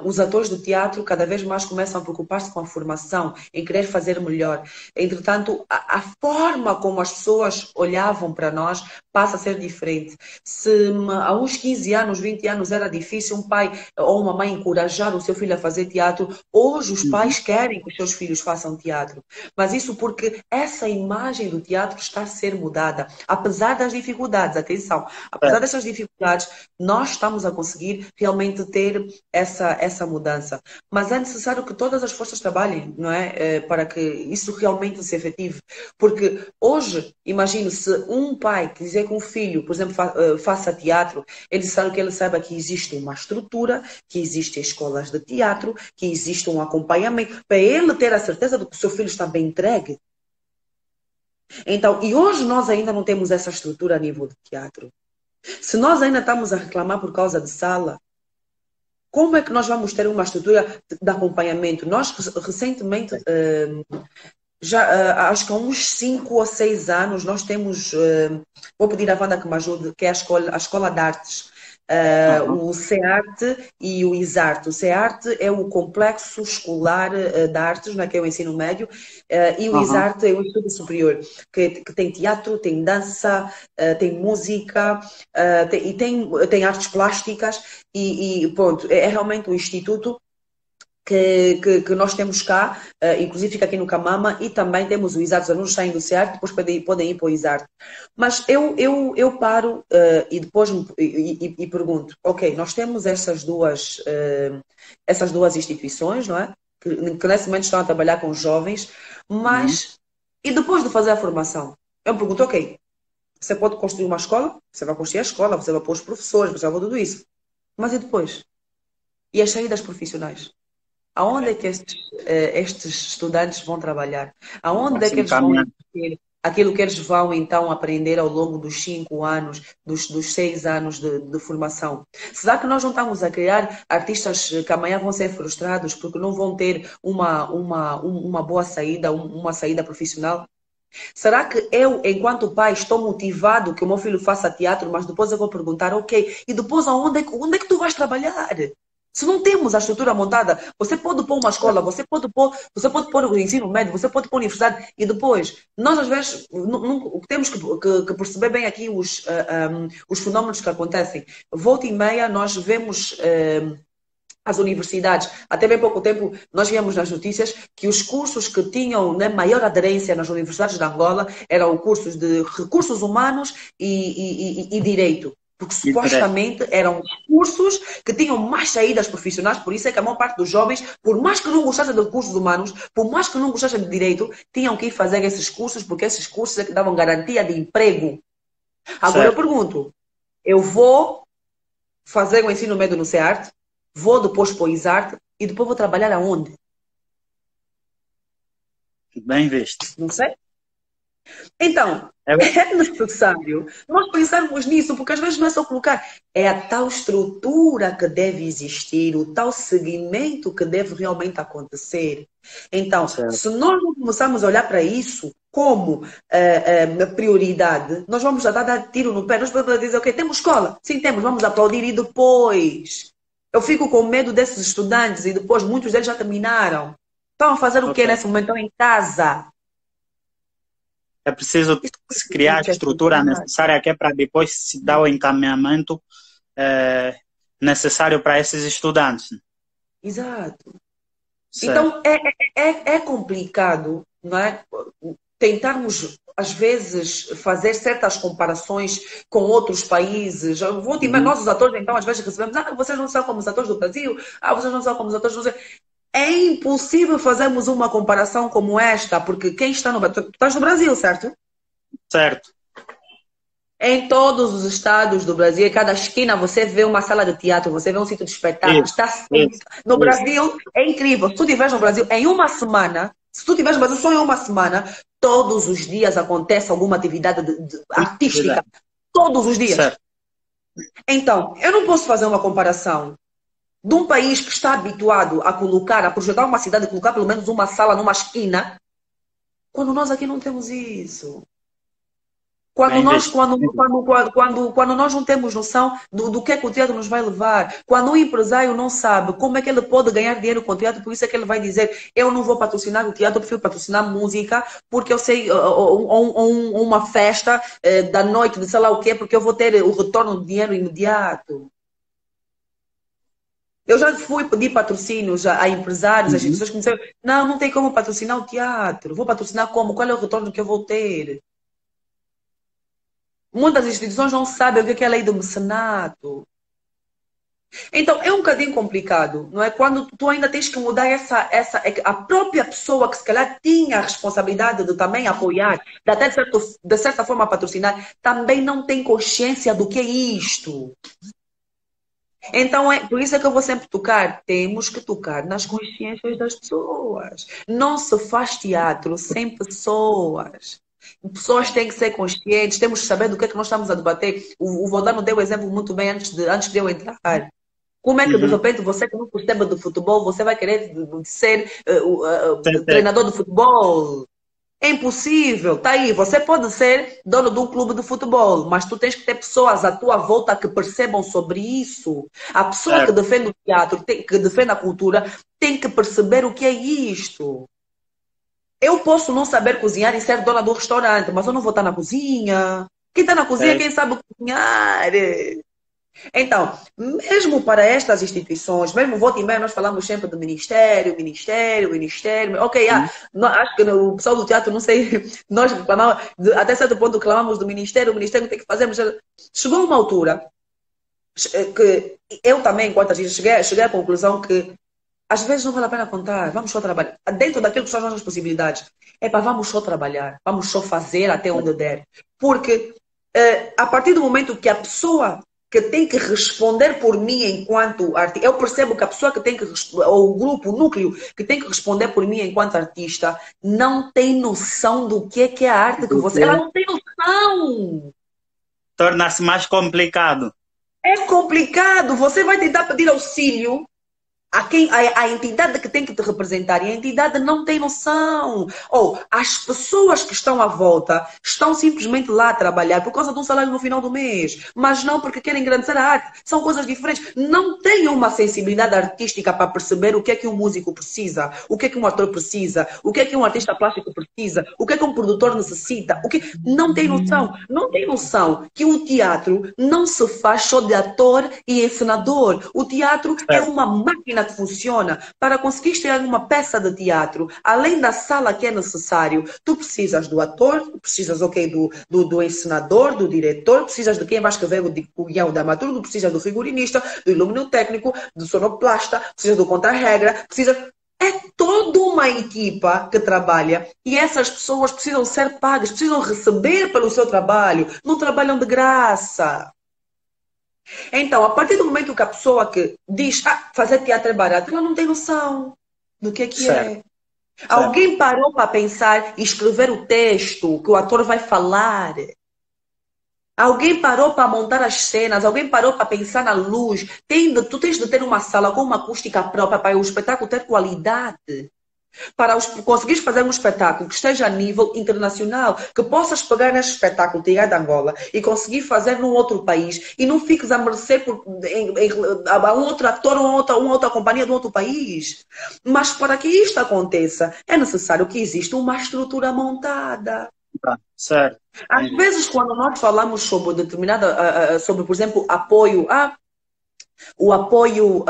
Os atores do teatro cada vez mais começam a preocupar-se com a formação, em querer fazer melhor. Entretanto, a forma como as pessoas olhavam para nós passa a ser diferente. Se há uns 15 anos, 20 anos era difícil um pai ou uma mãe encorajar o seu filho a fazer teatro, hoje os Uhum. pais querem que os seus filhos façam teatro. Mas isso porque essa imagem do teatro está a ser mudada, apesar das dificuldades, atenção. Apesar Certo. dessas dificuldades, nós estamos a conseguir realmente ter essa mudança. Mas é necessário que todas as forças trabalhem, não é? Para que isso realmente se efetive. Porque hoje, imagino, se um pai quiser que um filho, por exemplo, faça teatro, é necessário que ele saiba que existe uma estrutura, que existem escolas de teatro, que existe um acompanhamento, para ele ter a certeza de que o seu filho está bem entregue. Então, e hoje nós ainda não temos essa estrutura a nível de teatro. Se nós ainda estamos a reclamar por causa de sala, como é que nós vamos ter uma estrutura de acompanhamento? Nós, recentemente, já acho que há uns 5 ou 6 anos, nós temos, vou pedir à Wanda que me ajude, que é a Escola de Artes. Uhum. O CEARTE e o ISARTE. O CEARTE é o Complexo Escolar de Artes, né, que é o ensino médio, e o Uhum. ISARTE é o Estudo Superior, que tem teatro, tem dança, tem música, e tem artes plásticas, e pronto, é realmente um instituto que nós temos cá, inclusive fica aqui no Camama, e também temos o ISARTE, os alunos saem do CEARTE, depois podem ir para o ISARTE. Mas eu paro e depois e pergunto, ok, nós temos essas duas instituições, não é? Que nesse momento estão a trabalhar com jovens, Uhum. mas e depois de fazer a formação? Eu me pergunto, ok, você pode construir uma escola, você vai construir a escola, você vai pôr os professores, você vai pôr tudo isso. Mas e depois? E as saídas profissionais? Aonde é Correto. que estes estudantes vão trabalhar? Aonde é que Assim eles vão caminhar. investir aquilo que eles vão então aprender ao longo dos 5 anos, dos 6 anos de formação? Será que nós não estamos a criar artistas que amanhã vão ser frustrados porque não vão ter uma boa saída, uma saída profissional? Será que eu, enquanto pai, estou motivado que o meu filho faça teatro, mas depois eu vou perguntar, ok, e depois onde é que tu vais trabalhar? Se não temos a estrutura montada, você pode pôr uma escola, você pode pôr o ensino médio, você pode pôr a universidade, e depois, nós às vezes temos que perceber bem aqui os fenómenos que acontecem. Volta e meia, nós vemos as universidades. Até bem pouco tempo, nós víamos nas notícias que os cursos que tinham, né, maior aderência nas universidades de Angola eram cursos de recursos humanos e direito. Porque E direto. supostamente eram cursos que tinham mais saídas profissionais, por isso é que a maior parte dos jovens, por mais que não gostassem de recursos humanos, por mais que não gostassem de direito, tinham que ir fazer esses cursos, porque esses cursos é que davam garantia de emprego. Agora eu Certo. pergunto, eu vou fazer o ensino médio no CEART, vou depois para o ISART e depois vou trabalhar aonde? Bem visto. Não sei. Então, É, é necessário nós pensarmos nisso, porque às vezes não é só colocar, é a tal estrutura que deve existir, o tal seguimento que deve realmente acontecer. Então, certo. se nós não começarmos a olhar para isso como prioridade, nós vamos já dar tiro no pé. Nós podemos dizer, ok, temos escola? Sim, temos, vamos aplaudir e depois. Eu fico com medo desses estudantes e depois muitos deles já terminaram. Estão a fazer o quê Ok. nesse momento? Estão em casa. É preciso Isso se criar a é estrutura estudar. necessária aqui para depois se dar o encaminhamento necessário para esses estudantes. Exato. Certo. Então, é complicado, não é? Tentarmos, às vezes, fazer certas comparações com outros países. Uhum. Nós, os atores, então, às vezes recebemos, vocês não são como os atores do Brasil, vocês não são como os atores do Brasil. É impossível fazermos uma comparação como esta, porque quem está no Brasil, tu estás no Brasil, certo? Certo. Em todos os estados do Brasil, em cada esquina, você vê uma sala de teatro, você vê um sítio de espetáculo, Isso, está sempre. isso, No isso. Brasil, é incrível. Se tu estiveres no Brasil, em uma semana, se tu estiveres no Brasil só em uma semana, todos os dias acontece alguma atividade artística. Verdade. Todos os dias. Certo. Então, eu não posso fazer uma comparação de um país que está habituado a colocar, a projetar uma cidade, colocar pelo menos uma sala numa esquina, quando nós aqui não temos isso. Quando Bem nós, visto. quando, quando, quando nós não temos noção do que é que o teatro nos vai levar, quando o empresário não sabe como é que ele pode ganhar dinheiro com o teatro, por isso é que ele vai dizer: eu não vou patrocinar o teatro, eu prefiro patrocinar música, porque eu sei, ou uma festa da noite, de sei lá o quê, porque eu vou ter o retorno de dinheiro imediato. Eu já fui pedir patrocínios a empresários, a Uhum. instituições que me disseram: não, não tem como patrocinar o teatro, vou patrocinar como? Qual é o retorno que eu vou ter? Muitas instituições não sabem o que é a lei do mecenato. Então, é um bocadinho complicado, não é? Quando tu ainda tens que mudar a própria pessoa que se calhar tinha a responsabilidade de também apoiar, de até de certa forma patrocinar, também não tem consciência do que é isto. Então, por isso é que eu vou sempre tocar. Temos que tocar nas consciências das pessoas. Não se faz teatro sem pessoas. Pessoas têm que ser conscientes, temos que saber do que é que nós estamos a debater. O Valdano deu o exemplo muito bem antes de eu entrar. Como é que de Uhum. repente você que não percebe de futebol, você vai querer ser Certo. treinador de futebol? É impossível. Tá aí, você pode ser dono de um clube de futebol, mas tu tens que ter pessoas à tua volta que percebam sobre isso. A pessoa que Certo. defende o teatro, que defende a cultura, tem que perceber o que é isto. Eu posso não saber cozinhar e ser dona do restaurante, mas eu não vou estar na cozinha. Quem está na cozinha é É. quem sabe cozinhar. Então, mesmo para estas instituições, mesmo volta e meia, nós falamos sempre do ministério, ministério, ministério. Ok, Uhum. acho que o pessoal do teatro, não sei, nós reclamamos, até certo ponto reclamamos do ministério, o ministério tem que fazer, mas chegou uma altura que eu também, enquanto agente, cheguei à conclusão que às vezes não vale a pena contar, vamos só trabalhar. Dentro daquilo que são as nossas possibilidades. É para vamos só trabalhar, vamos só fazer até onde der. Porque a partir do momento que a pessoa que tem que responder por mim enquanto artista, eu percebo que a pessoa que tem que ou o grupo, o núcleo que tem que responder por mim enquanto artista, não tem noção do que é a arte que você. Ela não tem noção. Torna-se mais complicado. É complicado. Você vai tentar pedir auxílio a entidade que tem que te representar e a entidade não tem noção. Ou as pessoas que estão à volta estão simplesmente lá a trabalhar por causa de um salário no final do mês, mas não porque querem engrandecer a arte. São coisas diferentes. Não têm uma sensibilidade artística para perceber o que é que um músico precisa, o que é que um ator precisa, o que é que um artista plástico precisa, o que é que um produtor necessita. Não tem noção. Não tem noção que o teatro não se faz só de ator e encenador. O teatro é Certo. uma máquina que funciona. Para conseguir ter uma peça de teatro, além da sala que é necessário, tu precisas do ator, tu precisas do encenador, do diretor, precisas de quem vai escrever o guião, o dramaturgo, precisas do figurinista, do ilumínio técnico, do sonoplasta, precisas do contra-regra, precisas... É toda uma equipa que trabalha e essas pessoas precisam ser pagas, precisam receber pelo seu trabalho, não trabalham de graça. Então, a partir do momento que a pessoa que diz fazer teatro é barato, ela não tem noção do que Certo. é. Certo. Alguém parou para pensar e escrever o texto que o ator vai falar. Alguém parou para montar as cenas, alguém parou para pensar na luz. Tu tens de ter uma sala com uma acústica própria para o espetáculo ter qualidade. para conseguires fazer um espetáculo que esteja a nível internacional, que possas pegar nesse espetáculo, tirar de Angola e conseguir fazer num outro país e não fiques a mercê a um outro ator ou uma outra companhia de um outro país. Mas para que isto aconteça, é necessário que exista uma estrutura montada. Certo. Às vezes, quando nós falamos sobre sobre, por exemplo, apoio o apoio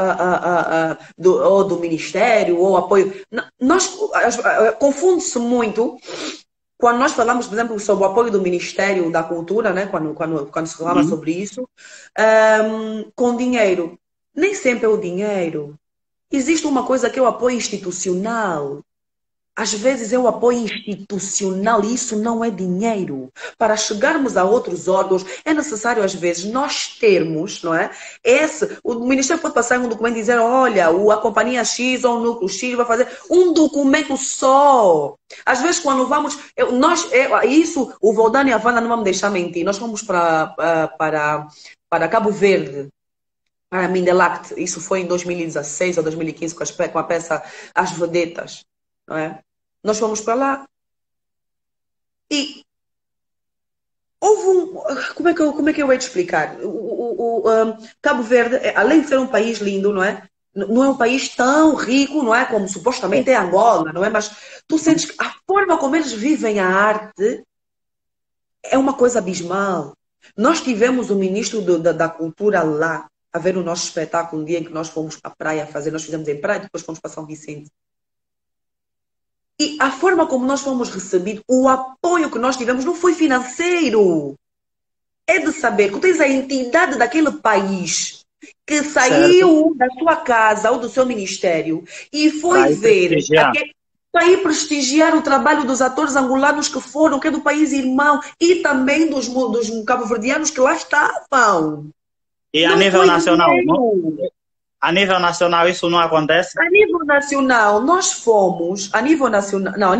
ou do Ministério, ou apoio. Confunde-se muito quando nós falamos, por exemplo, sobre o apoio do Ministério da Cultura, né? Quando se falava sobre isso, com dinheiro. Nem sempre é o dinheiro. Existe uma coisa que é o apoio institucional. Às vezes é o apoio institucional e isso não é dinheiro. Para chegarmos a outros órgãos, é necessário, às vezes, nós termos, não é? O Ministério pode passar um documento e dizer, olha, a companhia X ou o núcleo X vai fazer um documento só. Às vezes, quando vamos... Isso, o Voldane e a Wanda não vão me deixar mentir. Nós fomos para Cabo Verde, para Mindelact. Isso foi em 2016 ou 2015, com a peça As Vedetas. Não é? Nós fomos para lá e houve como é que eu hei de explicar? Cabo Verde, além de ser um país lindo, não é? Não é um país tão rico, não é? Como supostamente é Angola, não é? Mas tu sentes que a forma como eles vivem a arte é uma coisa abismal. Nós tivemos o ministro da Cultura lá a ver o nosso espetáculo um dia em que nós fomos para a praia fazer, nós fizemos em praia, depois fomos para São Vicente. E a forma como nós fomos recebidos, o apoio que nós tivemos não foi financeiro. É de saber que tens a entidade daquele país que saiu da sua casa ou do seu ministério e foi ver, para ir prestigiar o trabalho dos atores angolanos que foram, que é do país irmão, e também dos cabo-verdianos que lá estavam. E a nível nacional, não? A nível nacional isso não acontece? A nível nacional, nós fomos, a nível nacional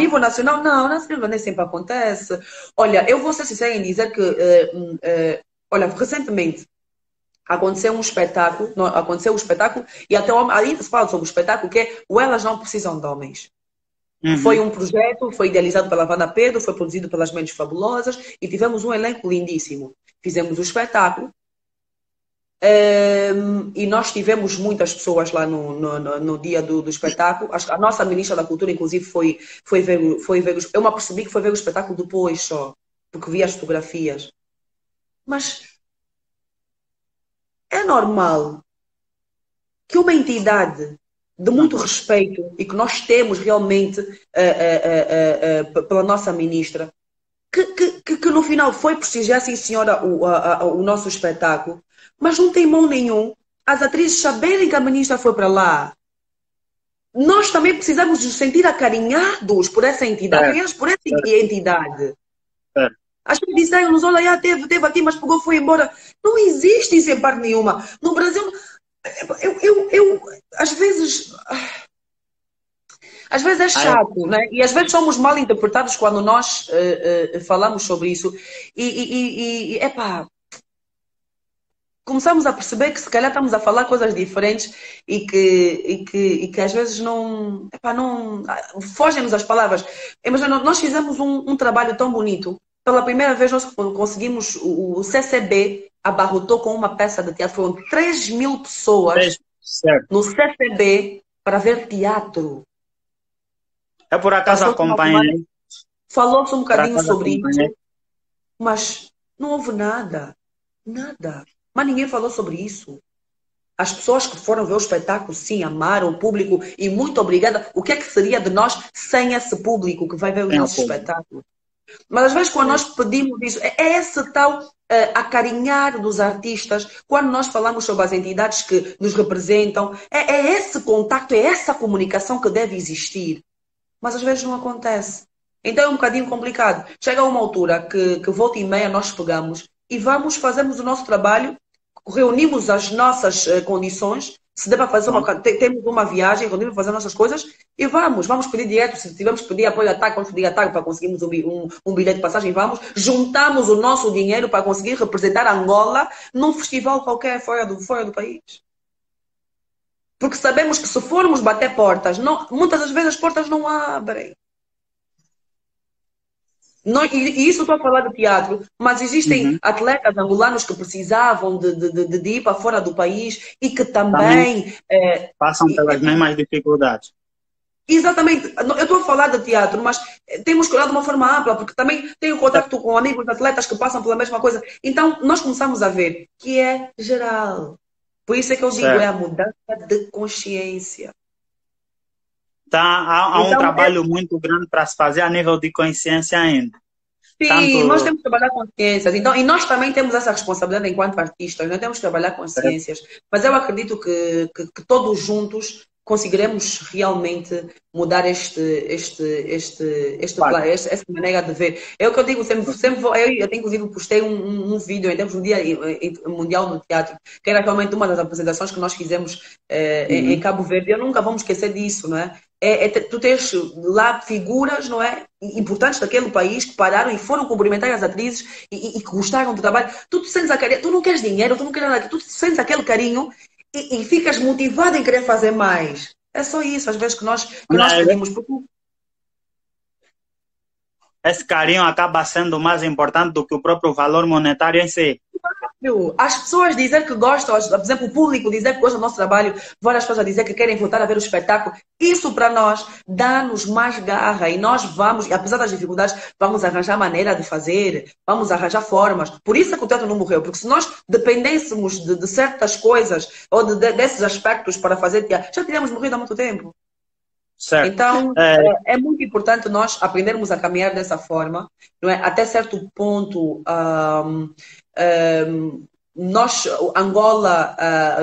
nem sempre acontece. Olha, eu vou ser sincera em dizer que, olha, recentemente aconteceu um espetáculo e até ainda se fala sobre o espetáculo que é o Elas Não Precisam de Homens. Foi um projeto, foi idealizado pela Wanda Pedro, foi produzido pelas Mentes Fabulosas e tivemos um elenco lindíssimo. Fizemos o espetáculo. E nós tivemos muitas pessoas lá no dia do espetáculo. A nossa ministra da Cultura, inclusive, foi ver. Eu me apercebi que foi ver o espetáculo depois só, porque vi as fotografias. Mas é normal que uma entidade de muito respeito e que nós temos realmente pela nossa ministra, que no final foi prestigiar, sim senhora, o nosso espetáculo. Mas não tem mão nenhum as atrizes saberem que a ministra foi para lá. Nós também precisamos nos sentir acarinhados por essa entidade. As pessoas disseram-nos, olha, teve aqui, mas pegou, foi embora. Não existe isso em parte nenhuma. No Brasil, eu às vezes é chato, né? E às vezes somos mal interpretados quando nós falamos sobre isso. Epá, começamos a perceber que se calhar estamos a falar coisas diferentes e que às vezes não fogem-nos as palavras. Imagina, nós fizemos um trabalho tão bonito. Pela primeira vez nós conseguimos, o CCB abarrotou com uma peça de teatro. Foram 3.000 pessoas no CCB para ver teatro. Eu por acaso acompanhei. Falou-se um bocadinho sobre isso, mas não houve nada. Nada. Mas ninguém falou sobre isso. As pessoas que foram ver o espetáculo, sim, amaram o público e muito obrigada. O que é que seria de nós sem esse público que vai ver o nosso espetáculo? Mas às vezes quando nós pedimos isso, é esse tal acarinhar dos artistas, quando nós falamos sobre as entidades que nos representam, é esse contacto, é essa comunicação que deve existir. Mas às vezes não acontece. Então é um bocadinho complicado. Chega a uma altura que volta e meia nós pegamos e fazemos o nosso trabalho, reunimos as nossas condições, se der para fazer temos uma viagem, reunimos para fazer as nossas coisas e vamos pedir direto, se tivermos que pedir apoio a TAG, vamos pedir a TAG para conseguirmos um bilhete de passagem, juntamos o nosso dinheiro para conseguir representar Angola num festival qualquer fora do país. Porque sabemos que se formos bater portas, muitas das vezes as portas não abrem. Não, e isso estou a falar de teatro, mas existem Uhum. atletas angolanos que precisavam de ir para fora do país e que Também também. passam pelas mesmas dificuldades. Exatamente, eu estou a falar de teatro, mas temos que olhar de uma forma ampla, porque também tenho contato com amigos atletas que passam pela mesma coisa. Então, nós começamos a ver que é geral. Por isso é que eu digo, é Certo. a mudança de consciência. Tá, há um Então, trabalho muito grande para se fazer a nível de consciência ainda. sim, nós Tanto temos que trabalhar consciências. Então, e nós também temos essa responsabilidade enquanto artistas, nós temos que trabalhar consciências. Mas eu acredito que todos juntos conseguiremos realmente mudar essa maneira de ver. É o que eu digo sempre, eu até inclusive postei um vídeo em termos do Dia Mundial do Teatro, que era realmente uma das apresentações que nós fizemos em uhum. Cabo Verde. Eu nunca vamos esquecer disso, não é? Tu tens lá figuras, não é? Importantes daquele país que pararam e foram cumprimentar as atrizes e que gostaram do trabalho. Tu te sentes aquele, tu não queres dinheiro, tu não queres nada, tu sentes aquele carinho e ficas motivado em querer fazer mais. É só isso, às vezes, que nós pedimos. Porque Esse carinho acaba sendo mais importante do que o próprio valor monetário em si. as pessoas dizer que gostam, por exemplo, o público dizer que gosta do nosso trabalho, várias pessoas a dizer que querem voltar a ver o espetáculo, isso para nós dá-nos mais garra e nós vamos, apesar das dificuldades, vamos arranjar maneira de fazer, vamos arranjar formas. Por isso é que o teatro não morreu, porque se nós dependêssemos de certas coisas ou desses aspectos para fazer teatro, já teríamos morrido há muito tempo. Certo. Então, é muito importante nós aprendermos a caminhar dessa forma, não é? Até certo ponto, nós, Angola,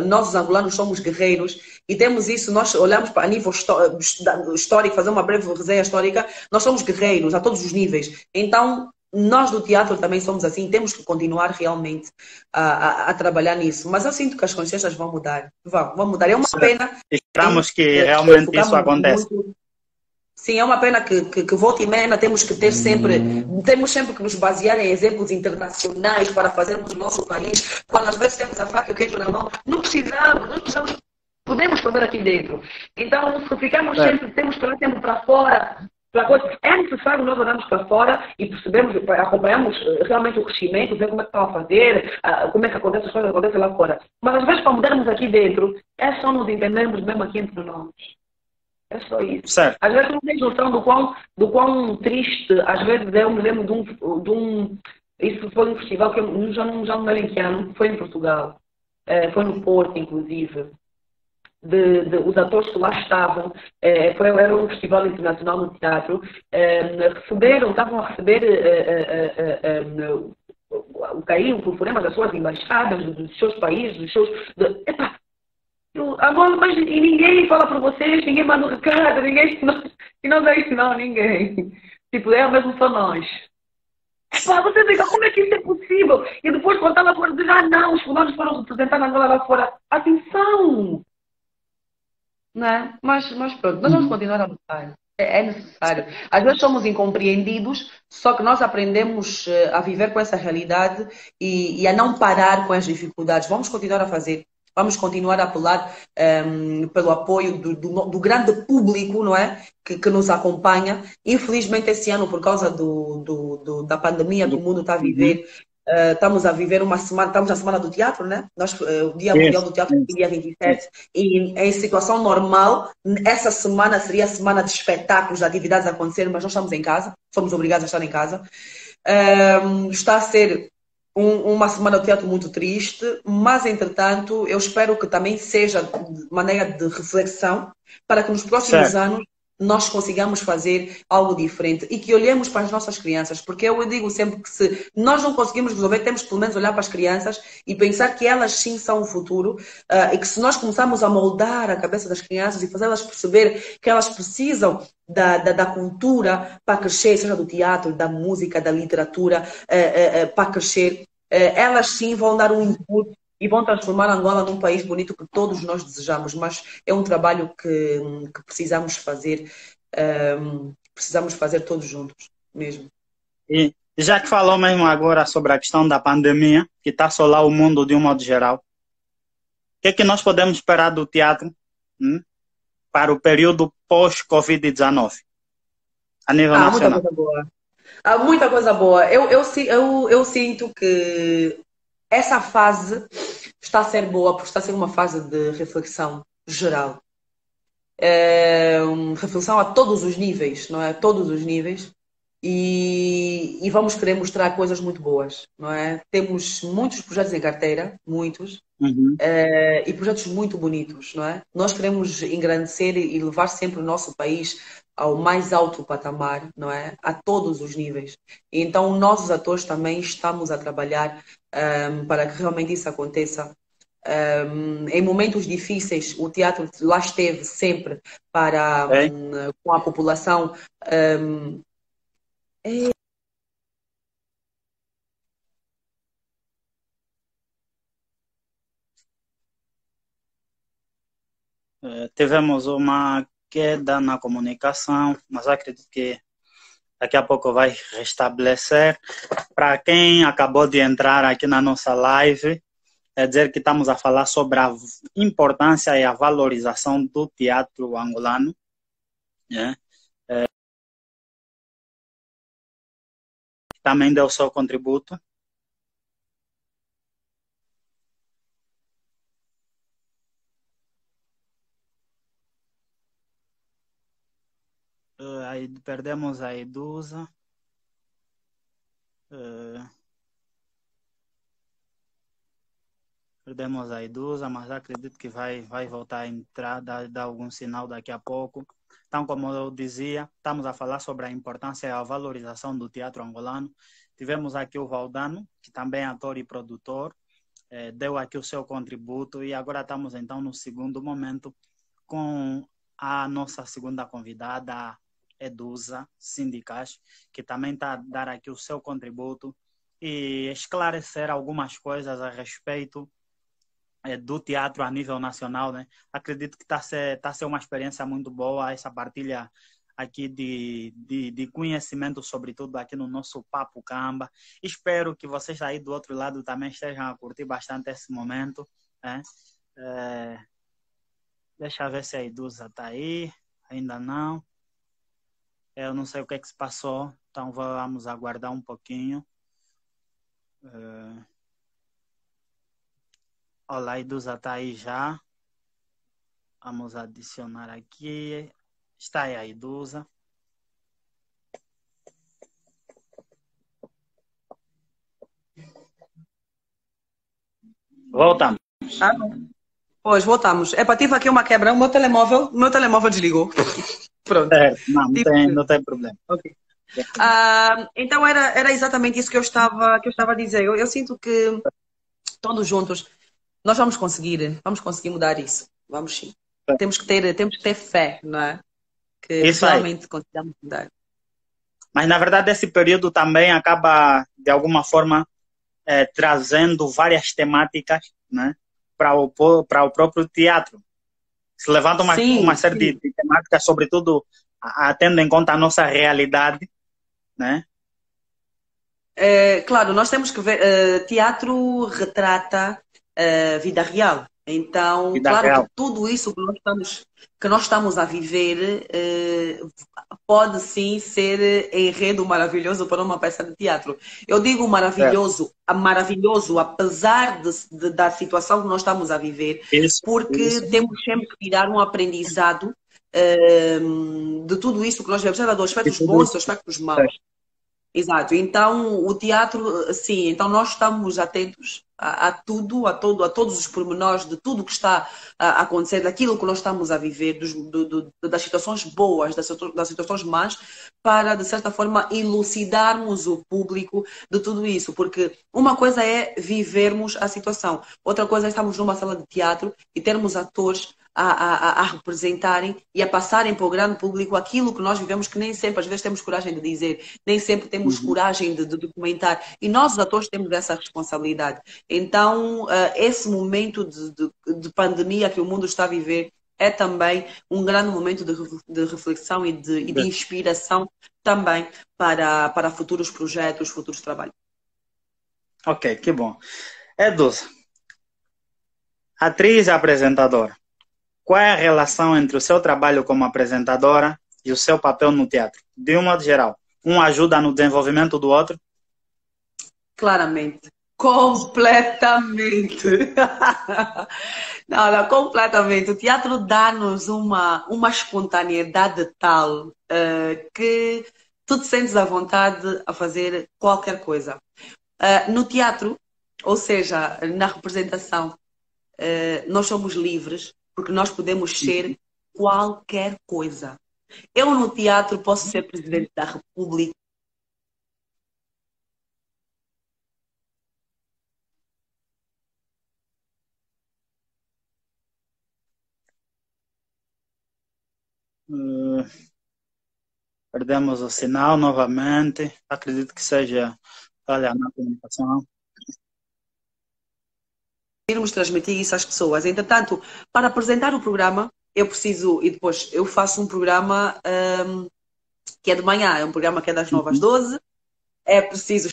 nós os angolanos somos guerreiros e temos isso, nós olhamos para a nível histórico, fazer uma breve resenha histórica, nós somos guerreiros a todos os níveis. Então, nós do teatro também somos assim, temos que continuar realmente a trabalhar nisso. Mas eu sinto que as consciências vão mudar. Vão mudar. É uma pena. Esperamos que realmente isso aconteça. Sim, é uma pena que volte e meia temos sempre que nos basear em exemplos internacionais para fazermos o nosso país. Quando às vezes temos a faca e o queijo na mão, não precisamos, podemos fazer aqui dentro. Então, se ficamos sempre, temos que olhar sempre para fora. É necessário nós olharmos para fora e percebemos, acompanhamos realmente o crescimento, ver como é que estão a fazer, como é que acontece as coisas que acontecem lá fora. Mas às vezes para mudarmos aqui dentro, é só nos entendermos mesmo aqui entre nós. É só isso. Certo. Às vezes não tens noção do quão triste, às vezes eu me lembro de um isso foi um festival que eu já não me lembro em que ano, foi em Portugal, foi no Porto, inclusive. Os atores que lá estavam, era um festival internacional no teatro, estavam a receber o carinho por fonemas das suas embaixadas, dos seus países, dos seus. Agora, mas e ninguém fala para vocês, ninguém manda um recado, ninguém. E não é isso, não, ninguém. Tipo, é mesmo só nós. Você fica, como é que isso é possível? E depois, quando estava fora, diz, não, os fulanos foram representar Angola lá fora. Atenção! Não é? Mas pronto, nós vamos continuar a lutar. É necessário. Às vezes somos incompreendidos, só que nós aprendemos a viver com essa realidade e a não parar com as dificuldades. Vamos continuar a fazer. Vamos continuar a apelar pelo apoio do grande público, não é? Que nos acompanha. Infelizmente, esse ano, por causa da pandemia que o mundo está a viver, estamos a viver estamos na Semana do Teatro, né? O Dia Mundial do Teatro é dia 27, e em situação normal, essa semana seria a semana de espetáculos, de atividades a acontecer, mas nós estamos em casa, somos obrigados a estar em casa. Está a ser uma semana de teatro muito triste, mas entretanto eu espero que também seja de maneira de reflexão para que nos próximos anos nós consigamos fazer algo diferente e que olhemos para as nossas crianças, porque eu digo sempre que se nós não conseguimos resolver, temos que pelo menos olhar para as crianças e pensar que elas sim são o futuro, e que se nós começarmos a moldar a cabeça das crianças e fazer elas perceber que elas precisam da cultura para crescer, seja do teatro, da música, da literatura, para crescer, elas sim vão dar um input e vão transformar Angola num país bonito que todos nós desejamos, mas é um trabalho que precisamos fazer todos juntos, mesmo. E já que falou mesmo agora sobre a questão da pandemia, que está a assolar o mundo de um modo geral, o que é que nós podemos esperar do teatro para o período pós-Covid-19, a nível Muita nacional? coisa boa. Muita coisa boa. Eu sinto que essa fase está a ser boa porque está a ser uma fase de reflexão geral. Reflexão a todos os níveis, não é? A todos os níveis. E vamos querer mostrar coisas muito boas, não é? Temos muitos projetos em carteira, muitos, Uhum. e projetos muito bonitos, não é? Nós queremos engrandecer e levar sempre o nosso país ao mais alto patamar, não é? A todos os níveis. E então, nós, os atores, também estamos a trabalhar para que realmente isso aconteça. Em momentos difíceis, o teatro lá esteve sempre para, Ok. com a população. Um, Tivemos uma queda na comunicação, mas acredito que daqui a pouco vai restabelecer. Para quem acabou de entrar aqui na nossa live, é dizer que estamos a falar sobre a importância e a valorização do teatro angolano, né? Também deu seu contributo. Aí perdemos a Edusa. Perdemos a Edusa, mas acredito que vai voltar a entrar, dar algum sinal daqui a pouco. Então, como eu dizia, estamos a falar sobre a importância e a valorização do teatro angolano. Tivemos aqui o Valdano, que também é ator e produtor, deu aqui o seu contributo, e agora estamos então no segundo momento com a nossa segunda convidada, Edusa Sindicas, que também está a dar aqui o seu contributo e esclarecer algumas coisas a respeito do teatro a nível nacional, né? Acredito que está a ser uma experiência muito boa essa partilha aqui de conhecimento, sobretudo aqui no nosso Papo Camba. Espero que vocês aí do outro lado também estejam a curtir bastante esse momento, né? Deixa eu ver se a Edusa está aí. Ainda não. Eu não sei o que é que se passou, então vamos aguardar um pouquinho. Olá, a Edusa está aí já. Vamos adicionar aqui. Está aí a Edusa. Voltamos. Pois, voltamos. Tive aqui uma quebra. O meu telemóvel desligou. Pronto. Não tem problema. Okay. Então era exatamente isso que eu estava a dizer. Eu sinto que todos juntos nós vamos conseguir mudar isso. Vamos sim. Temos que ter fé, não é? Que isso realmente aí. consigamos mudar. Mas na verdade esse período também acaba de alguma forma trazendo várias temáticas, né, para o próprio teatro. Se levanta uma série de temáticas, sobretudo tendo em conta a nossa realidade, né? Claro, nós temos que ver, teatro retrata vida real. Então, claro real. que tudo isso que nós estamos a viver pode sim ser enredo maravilhoso para uma peça de teatro. Eu digo maravilhoso, apesar da situação que nós estamos a viver, porque temos sempre que tirar um aprendizado de tudo isso que nós vemos, seja dos aspectos bons e dos aspectos maus. Exato, então o teatro, sim, então nós estamos atentos a todos os pormenores de tudo que está a acontecer, daquilo que nós estamos a viver, das situações boas, das situações más, para, de certa forma, elucidarmos o público de tudo isso, porque uma coisa é vivermos a situação, outra coisa é estarmos numa sala de teatro e termos atores a representarem e a passarem para o grande público aquilo que nós vivemos, que nem sempre, às vezes, temos coragem de dizer, nem sempre temos coragem de documentar. E nós, os atores, temos essa responsabilidade. Então, esse momento de pandemia que o mundo está a viver é também um grande momento de reflexão e de inspiração também para futuros projetos, futuros trabalhos. Ok, que bom. Edusa, atriz e apresentadora. qual é a relação entre o seu trabalho como apresentadora e o seu papel no teatro? De um modo geral, um ajuda no desenvolvimento do outro? Claramente. Completamente. Não, não, completamente. O teatro dá-nos uma espontaneidade tal que tu te sentes à vontade a fazer qualquer coisa. No teatro, ou seja, na representação, nós somos livres porque nós podemos ser qualquer coisa. Eu no teatro posso ser presidente da República. Uh, Perdemos o sinal novamente. Acredito que seja falha na comunicação. Irmos transmitir isso às pessoas. Entretanto, para apresentar o programa, eu preciso, e depois eu faço um programa que é de manhã, é um programa que é das 9 às 12, é preciso.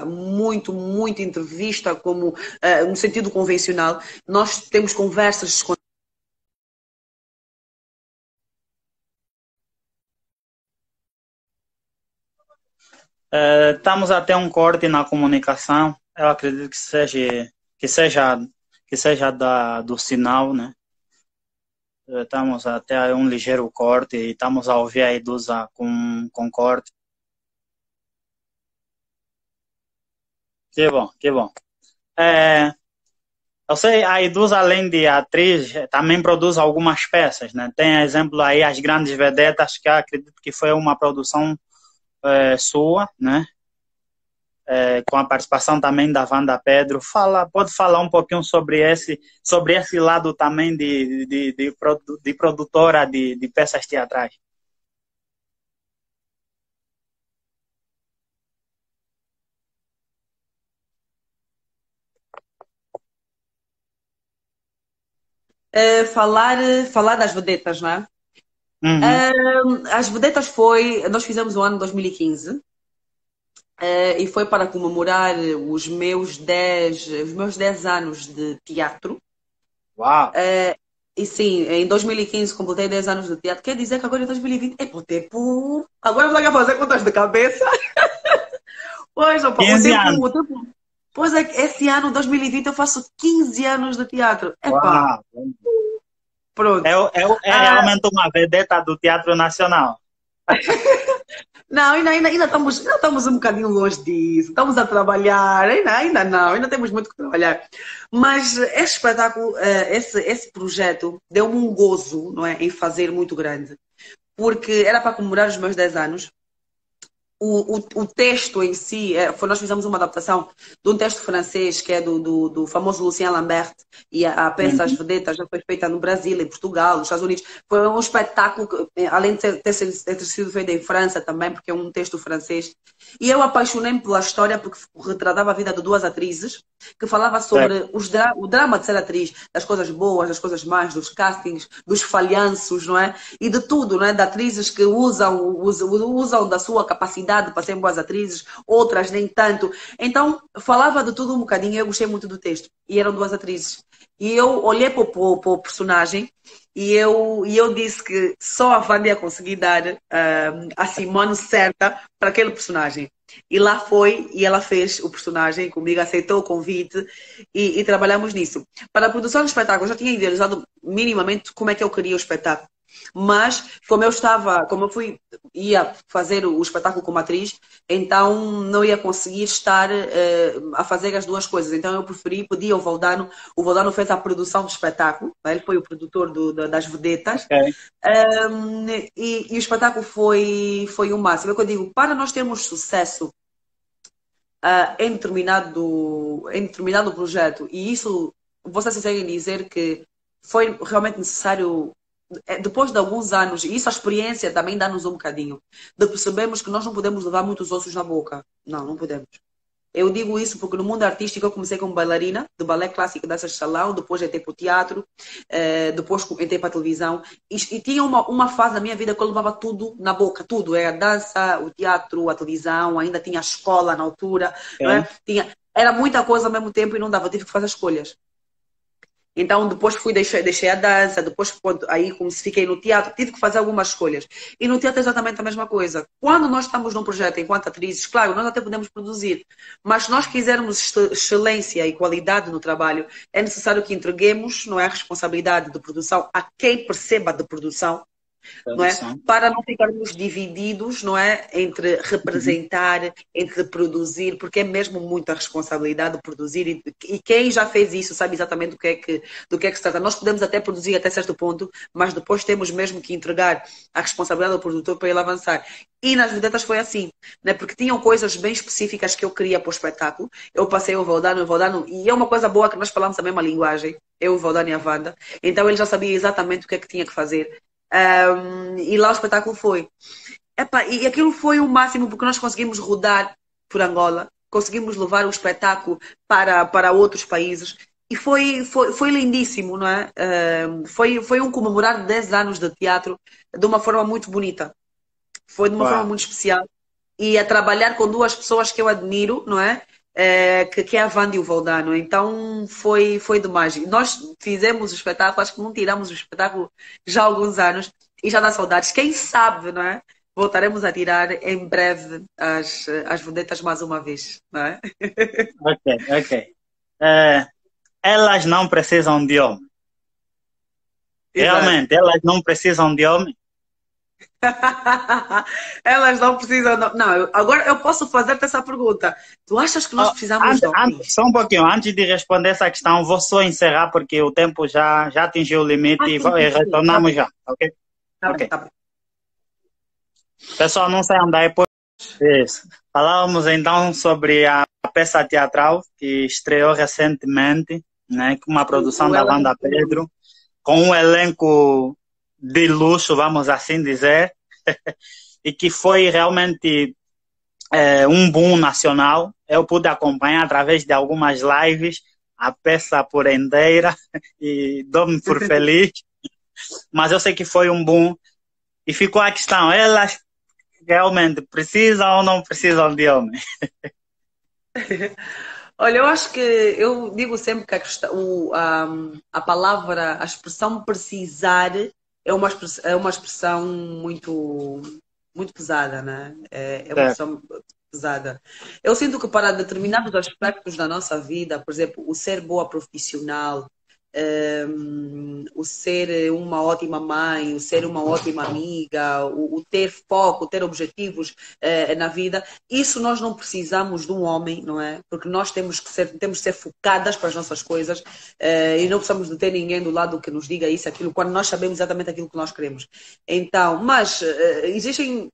Muito, muito entrevista, como no sentido convencional, nós temos conversas. Estamos até um corte na comunicação. Eu acredito que seja, que seja do sinal, né? Estamos até um ligeiro corte e estamos a ouvir a Edusa com corte. Que bom, que bom. Eu sei, a Edusa, além de atriz, também produz algumas peças, né? Tem exemplo aí As Grandes Vedetas, que eu acredito que foi uma produção sua, né? Com a participação também da Wanda Pedro. Pode falar um pouquinho sobre esse lado também de produtora de peças teatrais. Falar das vedetas, não é? Uhum. As vedetas nós fizemos o ano 2015 e foi para comemorar os meus 10 anos de teatro. Uau! E sim, em 2015 completei 10 anos de teatro. Quer dizer que agora em 2020 é o tempo. Agora vou fazer contas de cabeça. Pois, opa, 15 anos. o tempo. Pois é, que esse ano, 2020, eu faço 15 anos de teatro. Epá, Uau! pronto. É realmente uma vedeta do Teatro Nacional. Não, ainda estamos um bocadinho longe disso. Estamos a trabalhar, ainda não, ainda temos muito que trabalhar. Mas esse espetáculo, esse projeto, deu-me um gozo, não é, em fazer muito grande. Porque era para comemorar os meus 10 anos. O texto em si, nós fizemos uma adaptação de um texto francês que é do famoso Lucien Lambert, e a peça As Uhum. Vedetas já foi feita no Brasil, em Portugal, nos Estados Unidos. Foi um espetáculo que, além de ter sido feito em França também, porque é um texto francês. E eu apaixonei-me pela história porque retratava a vida de duas atrizes, que falava Certo. sobre o drama de ser atriz, das coisas boas, das coisas más, dos castings, dos falhanços, não é? E de tudo, não é? De atrizes que usam da sua capacidade para serem boas atrizes, outras nem tanto. Então, falava de tudo um bocadinho e eu gostei muito do texto. E eram duas atrizes. E eu olhei para o personagem e eu disse que só a Wanda ia conseguir dar a Simone certa para aquele personagem. E lá foi, e ela fez o personagem comigo, aceitou o convite e trabalhamos nisso. Para a produção do espetáculo, eu já tinha idealizado minimamente como é que eu queria o espetáculo. Mas, ia fazer o espetáculo como atriz, então não ia conseguir estar a fazer as duas coisas. Então eu preferi, ao Valdano. O Valdano fez a produção do espetáculo, né? Ele foi o produtor das vedetas. Ok. E o espetáculo foi o máximo. É o que eu digo, para nós termos sucesso em determinado projeto, e isso vocês conseguem dizer que foi realmente necessário depois de alguns anos, e isso a experiência também dá-nos um bocadinho, de percebermos que nós não podemos levar muitos ossos na boca. Não, não podemos. Eu digo isso porque no mundo artístico eu comecei como bailarina de balé clássico, danças de salão, depois entrei para o teatro, depois entrei para a televisão e tinha uma fase da minha vida que eu levava tudo na boca, tudo, era a dança, o teatro, a televisão, ainda tinha a escola na altura, não é? Era muita coisa ao mesmo tempo e não dava, eu tive que fazer escolhas. Então, depois deixei a dança, depois, aí, como se fiquei no teatro, tive que fazer algumas escolhas. E no teatro é exatamente a mesma coisa. Quando nós estamos num projeto enquanto atrizes, claro, nós até podemos produzir, mas se nós quisermos excelência e qualidade no trabalho, é necessário que entreguemos, não é, a responsabilidade de produção a quem perceba de produção, não é? Para não ficarmos divididos, não é? Entre representar, entre produzir, porque é mesmo muita responsabilidade de produzir e quem já fez isso sabe exatamente do que é que se trata. Nós podemos até produzir até certo ponto, mas depois temos mesmo que entregar a responsabilidade ao produtor para ele avançar. E nas vedetas foi assim, né? Porque tinham coisas bem específicas que eu queria para o espetáculo. Eu passei o Valdano, e é uma coisa boa que nós falamos a mesma linguagem, eu, o Valdano e a Wanda. Então ele já sabia exatamente o que é que tinha que fazer. E lá o espetáculo foi. E aquilo foi o máximo porque nós conseguimos rodar por Angola, conseguimos levar o espetáculo para outros países e foi lindíssimo, não é? Foi um comemorar de 10 anos de teatro de uma forma muito bonita. Foi de uma forma muito especial. E a trabalhar com duas pessoas que eu admiro, não é? Que é a Wanda e o Valdano. Então foi demais. Nós fizemos o espetáculo, acho que não tiramos o espetáculo já há alguns anos e já dá saudades. Quem sabe, não é? Voltaremos a tirar em breve as vedetas mais uma vez, não é? Ok. Elas não precisam de homem. Realmente, elas não precisam de homem. Elas não precisam. Não, agora eu posso fazer-te essa pergunta. Tu achas que nós precisamos de homens? Só um pouquinho, antes de responder essa questão, vou só encerrar porque o tempo já atingiu o limite e retornamos já, ok? Tá bem. Pessoal, não saiam daí por isso. Falávamos então sobre a peça teatral que estreou recentemente, né, com uma produção da Wanda Pedro, com um elenco de luxo, vamos assim dizer, e que foi realmente um boom nacional. Eu pude acompanhar através de algumas lives a peça por inteira e dou-me por feliz, mas eu sei que foi um boom e ficou a questão, elas realmente precisam ou não precisam de homem? Olha, eu acho que eu digo sempre que a palavra, a expressão precisar é uma expressão muito, muito pesada, né? É uma expressão pesada. Eu sinto que para determinados aspectos da nossa vida, por exemplo, o ser boa profissional, o ser uma ótima mãe, o ser uma ótima amiga, o ter foco, o ter objetivos na vida, isso nós não precisamos de um homem, não é? Porque nós temos que ser focadas para as nossas coisas e não precisamos de ter ninguém do lado que nos diga isso, aquilo, quando nós sabemos exatamente aquilo que nós queremos. Então, mas existem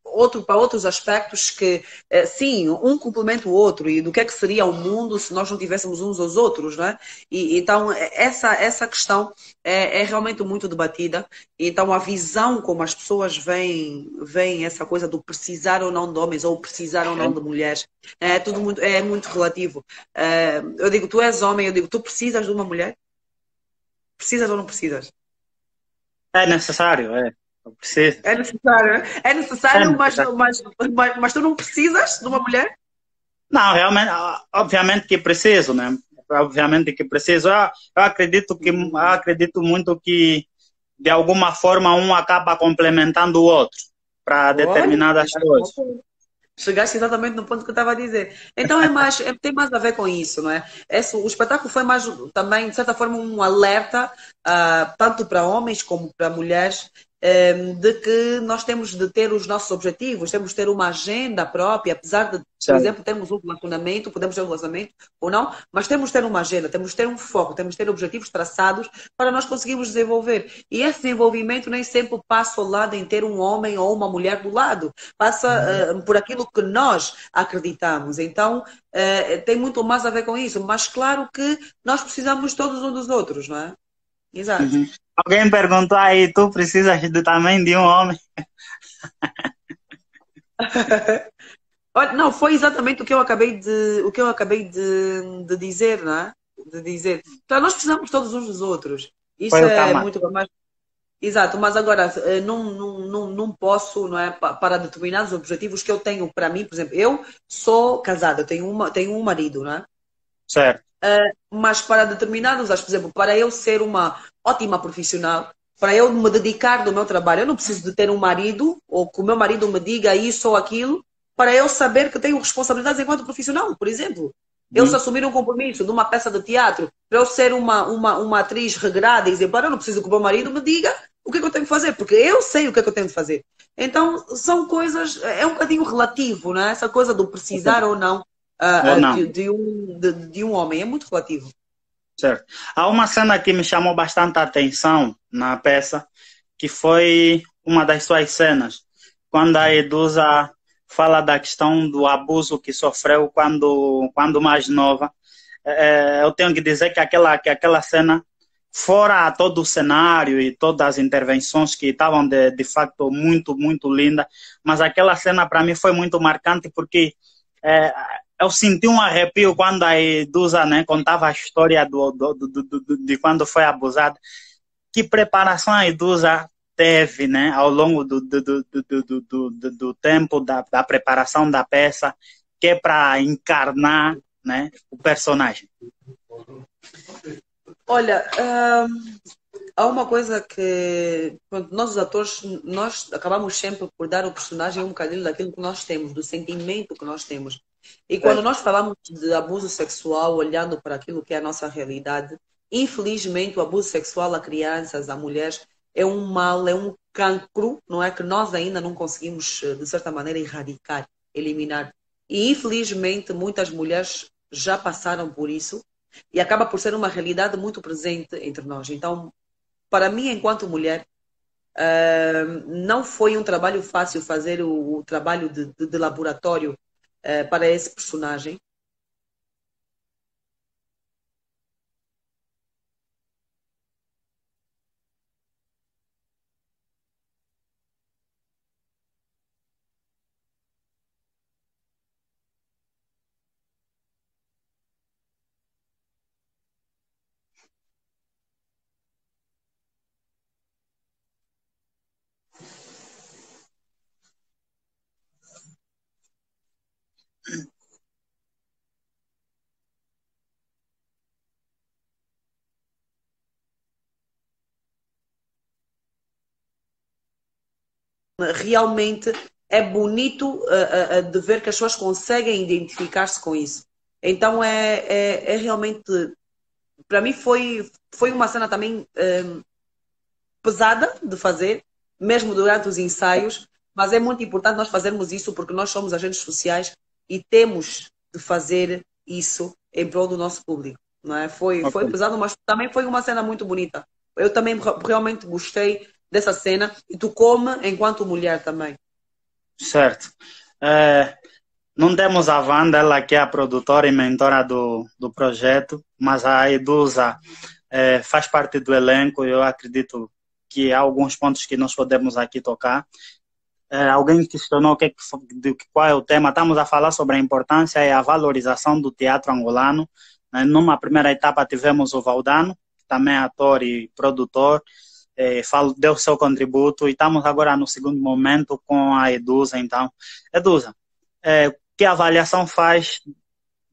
para outros aspectos que, sim, um complementa o outro, e do que é que seria o mundo se nós não tivéssemos uns aos outros, não é? E então, essa questão é realmente muito debatida. Então, a visão como as pessoas veem essa coisa do precisar ou não de homens ou precisar ou não de mulheres, é muito relativo. Eu digo, tu és homem, eu digo, tu precisas de uma mulher? Precisas ou não precisas? É necessário, eu preciso. É necessário, mas tu não precisas de uma mulher? Não, realmente, obviamente que preciso, né? Obviamente que preciso. Eu acredito muito que de alguma forma um acaba complementando o outro para determinadas coisas. Chegaste exatamente no ponto que eu estava a dizer. Então tem mais a ver com isso, não é? O espetáculo foi mais também, de certa forma, um alerta, tanto para homens como para mulheres, de que nós temos de ter os nossos objetivos, temos de ter uma agenda própria, apesar de, por exemplo, termos um relacionamento, podemos ter um relacionamento ou não, mas temos de ter uma agenda, temos de ter um foco, temos de ter objetivos traçados para nós conseguirmos desenvolver. E esse desenvolvimento nem sempre passa ao lado em ter um homem ou uma mulher do lado, passa por aquilo que nós acreditamos. Então, tem muito mais a ver com isso, mas claro que nós precisamos todos uns dos outros, não é? Exato. Alguém perguntou aí, tu precisas também de um homem? Olha, não, foi exatamente o que eu acabei de dizer, não é? De dizer. Então, nós precisamos todos uns dos outros. Foi Isso o é Kamal. muito mais. Exato, mas agora não posso, não é? Para determinados objetivos que eu tenho para mim, por exemplo, eu sou casada, tenho um marido, não é? Certo. Mas para determinados, por exemplo, para eu ser uma ótima profissional, para eu me dedicar do meu trabalho, eu não preciso de ter um marido ou que o meu marido me diga isso ou aquilo, para eu saber que tenho responsabilidades enquanto profissional, por exemplo. Eu se Hum, assumir um compromisso de uma peça de teatro, para eu ser uma atriz regrada e exemplar, eu não preciso que o meu marido me diga o que é que eu tenho que fazer, porque eu sei o que é que eu tenho que fazer. Então, são coisas, é um bocadinho relativo, não é? Essa coisa do precisar ou não ou não? de um homem. É muito relativo. Certo. Há uma cena que me chamou bastante a atenção na peça, que foi uma das suas cenas, quando a Edusa fala da questão do abuso que sofreu quando mais nova. Eu tenho que dizer que aquela cena, fora todo o cenário e todas as intervenções que estavam de facto muito, muito linda, mas aquela cena para mim foi muito marcante porque é, eu senti um arrepio quando a Edusa, né, contava a história de quando foi abusada. Que preparação a Edusa teve, né, ao longo do tempo da preparação da peça, que é para encarnar, né, o personagem. Olha, há uma coisa que pronto, nós os atores nós acabamos sempre por dar ao personagem um bocadinho daquilo que nós temos, do sentimento que nós temos. E quando Certo. nós falamos de abuso sexual, olhando para aquilo que é a nossa realidade, infelizmente o abuso sexual a crianças, a mulheres, é um mal, é um cancro, não é? Que nós ainda não conseguimos, de certa maneira, erradicar, eliminar. E infelizmente muitas mulheres já passaram por isso e acaba por ser uma realidade muito presente entre nós. Então, para mim, enquanto mulher, não foi um trabalho fácil fazer o trabalho de laboratório para esse personagem. Realmente é bonito de ver que as pessoas conseguem identificar-se com isso. Então é realmente, para mim foi uma cena também pesada de fazer, mesmo durante os ensaios, mas é muito importante nós fazermos isso porque nós somos agentes sociais e temos de fazer isso em prol do nosso público. Não é? Foi Ok. pesado, mas também foi uma cena muito bonita. Eu também realmente gostei dessa cena e tu como enquanto mulher também. Certo. É, não temos a Wanda, ela que é a produtora e mentora do projeto, mas a Edusa faz parte do elenco. Eu acredito que há alguns pontos que nós podemos aqui tocar. Alguém questionou qual é o tema. Estamos a falar sobre a importância e a valorização do teatro angolano. Numa primeira etapa tivemos o Valdano, que também é ator e produtor, deu seu contributo, e estamos agora no segundo momento com a Edusa. Então, Edusa, que avaliação faz,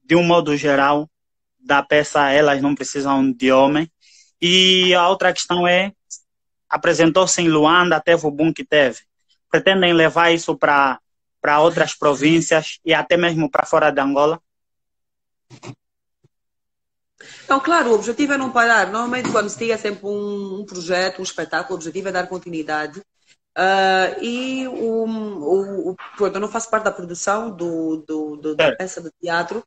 de um modo geral, da peça Elas Não Precisam de Homem? E a outra questão é, apresentou-se em Luanda, teve o boom que teve. Pretendem levar isso para outras províncias e até mesmo para fora de Angola? Então, claro, o objetivo é não parar. Normalmente, quando se tem sempre um projeto, um espetáculo, o objetivo é dar continuidade. Pronto, eu não faço parte da produção da Certo. peça de teatro,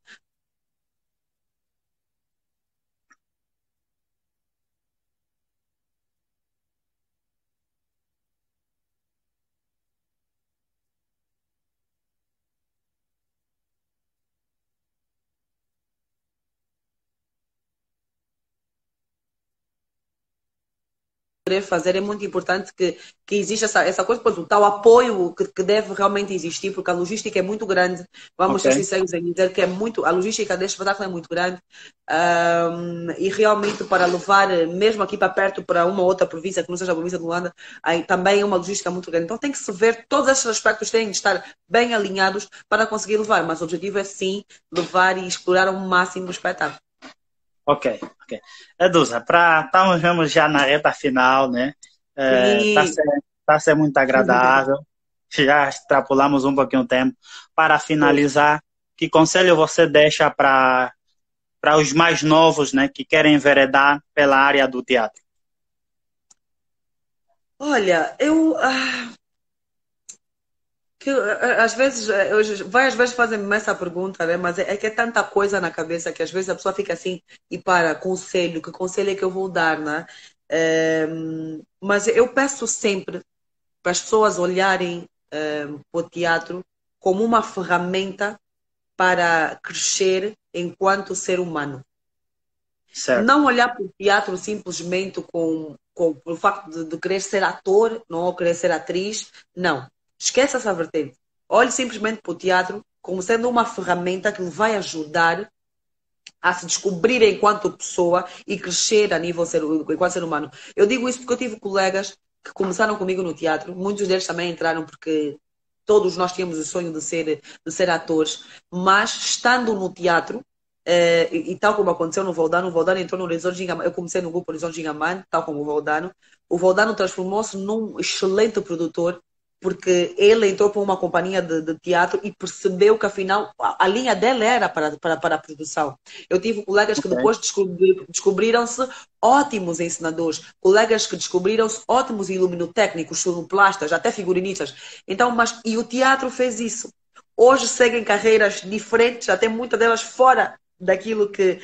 querer fazer, é muito importante que exista essa coisa, pois, o tal apoio que deve realmente existir, porque a logística é muito grande. Vamos ser Ok. sinceros em dizer que é muito, a logística deste espetáculo é muito grande. E realmente para levar, mesmo aqui para perto, para uma outra província, que não seja a província de Luanda, aí também é uma logística muito grande. Então tem que se ver, todos esses aspectos têm de estar bem alinhados para conseguir levar, mas o objetivo é sim levar e explorar ao máximo o espetáculo. Ok, ok. Edusa, estamos mesmo já na reta final, né? Tá Sim. sendo, tá sendo muito agradável. Já extrapolamos um pouquinho o tempo. Para finalizar, que conselho você deixa para os mais novos, né, que querem enveredar pela área do teatro? Olha, às vezes, várias vezes fazem-me essa pergunta, né? Mas é que é tanta coisa na cabeça que às vezes a pessoa fica assim e para, conselho, que conselho é que eu vou dar, né? Mas eu peço sempre para as pessoas olharem o teatro como uma ferramenta para crescer enquanto ser humano. Certo. Não olhar para o teatro simplesmente com o facto de querer ser ator, não ou querer ser atriz. Não. Esqueça essa vertente. Olhe simplesmente para o teatro como sendo uma ferramenta que lhe vai ajudar a se descobrir enquanto pessoa e crescer a nível enquanto ser humano. Eu digo isso porque eu tive colegas que começaram comigo no teatro, muitos deles também entraram porque todos nós tínhamos o sonho de ser atores, mas estando no teatro, e tal como aconteceu no Voldano, o Voldano entrou no Horizonte Gingamani, eu comecei no grupo Horizonte Gingamani, tal como o Voldano transformou-se num excelente produtor, porque ele entrou para uma companhia de teatro e percebeu que afinal a linha dele era para a produção. Eu tive colegas que Ok. depois descobriram-se ótimos ensinadores, colegas que descobriram-se ótimos iluminotécnicos, sonoplastas, até figurinistas. Então, e o teatro fez isso. Hoje seguem carreiras diferentes, até muitas delas fora daquilo que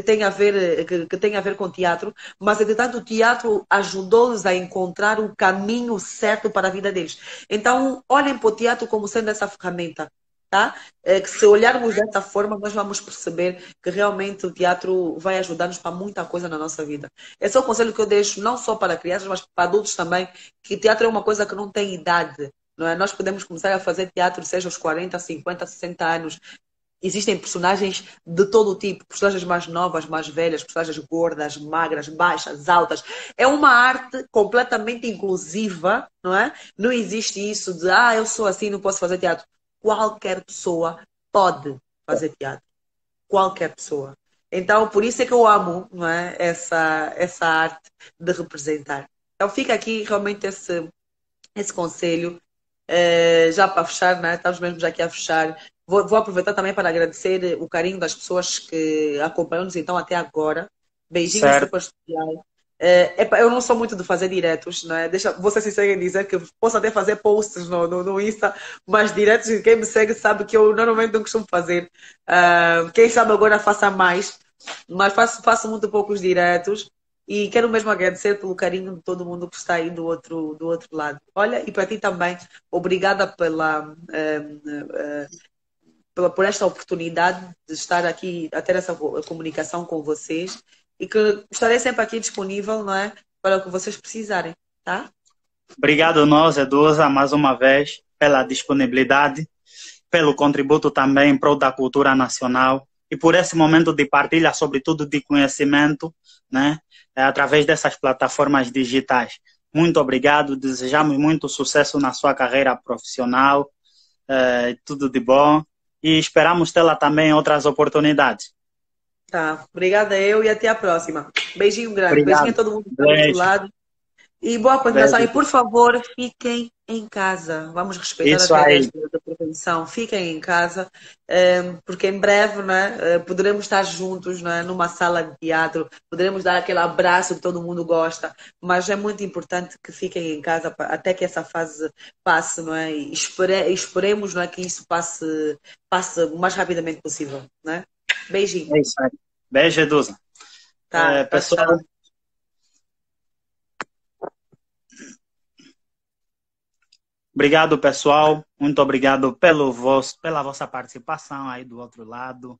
tem a ver com teatro, mas entretanto o teatro ajudou-los a encontrar o caminho certo para a vida deles. Então, olhem para o teatro como sendo essa ferramenta. Tá? Que se olharmos dessa forma, nós vamos perceber que realmente o teatro vai ajudar-nos para muita coisa na nossa vida. Esse é o conselho que eu deixo, não só para crianças, mas para adultos também, que teatro é uma coisa que não tem idade. Não é? Nós podemos começar a fazer teatro, seja aos 40, 50, 60 anos. Existem personagens de todo o tipo, personagens mais novas, mais velhas, personagens gordas, magras, baixas, altas. É uma arte completamente inclusiva, não é? Não existe isso de, eu sou assim, não posso fazer teatro. Qualquer pessoa pode fazer teatro. Qualquer pessoa. Então, por isso é que eu amo, não é? Essa arte de representar. Então, fica aqui realmente esse conselho. Já para fechar, né? Estamos mesmo já aqui a fechar. Vou aproveitar também para agradecer o carinho das pessoas que acompanham-nos então até agora. Beijinho Certo. super especial. Eu não sou muito de fazer diretos, né? Vou ser sincera em dizer que posso até fazer posts no Insta, mas diretos, quem me segue sabe que eu normalmente não costumo fazer. Quem sabe agora faça mais, mas faço muito poucos diretos. E quero mesmo agradecer pelo carinho de todo mundo que está aí do outro lado. Olha, e para ti também, obrigada por esta oportunidade de estar aqui, a ter essa comunicação com vocês e que estarei sempre aqui disponível, não é? Para o que vocês precisarem, tá? Obrigado nós, Edusa, mais uma vez, pela disponibilidade, pelo contributo também em prol da cultura nacional e por esse momento de partilha, sobretudo de conhecimento, né, através dessas plataformas digitais. Muito obrigado, desejamos muito sucesso na sua carreira profissional, tudo de bom e esperamos tê-la também em outras oportunidades. Tá. Obrigada eu e até a próxima. Beijinho grande. Beijinho a Obrigado. todo mundo que está do outro Beijo. lado. E boa continuação. E Beijo. por favor, fiquem em casa. Vamos respeitar as Isso regras aí. da prevenção. Fiquem em casa, porque em breve, né, poderemos estar juntos, né, numa sala de teatro, poderemos dar aquele abraço que todo mundo gosta, mas é muito importante que fiquem em casa até que essa fase passe, não é? E esperemos, não é, que isso passe o mais rapidamente possível, né? Beijinho. É isso aí. Beijo, Edusa. Tá, tchau, Pessoal, tchau. obrigado, pessoal. Muito obrigado pela vossa participação aí do outro lado.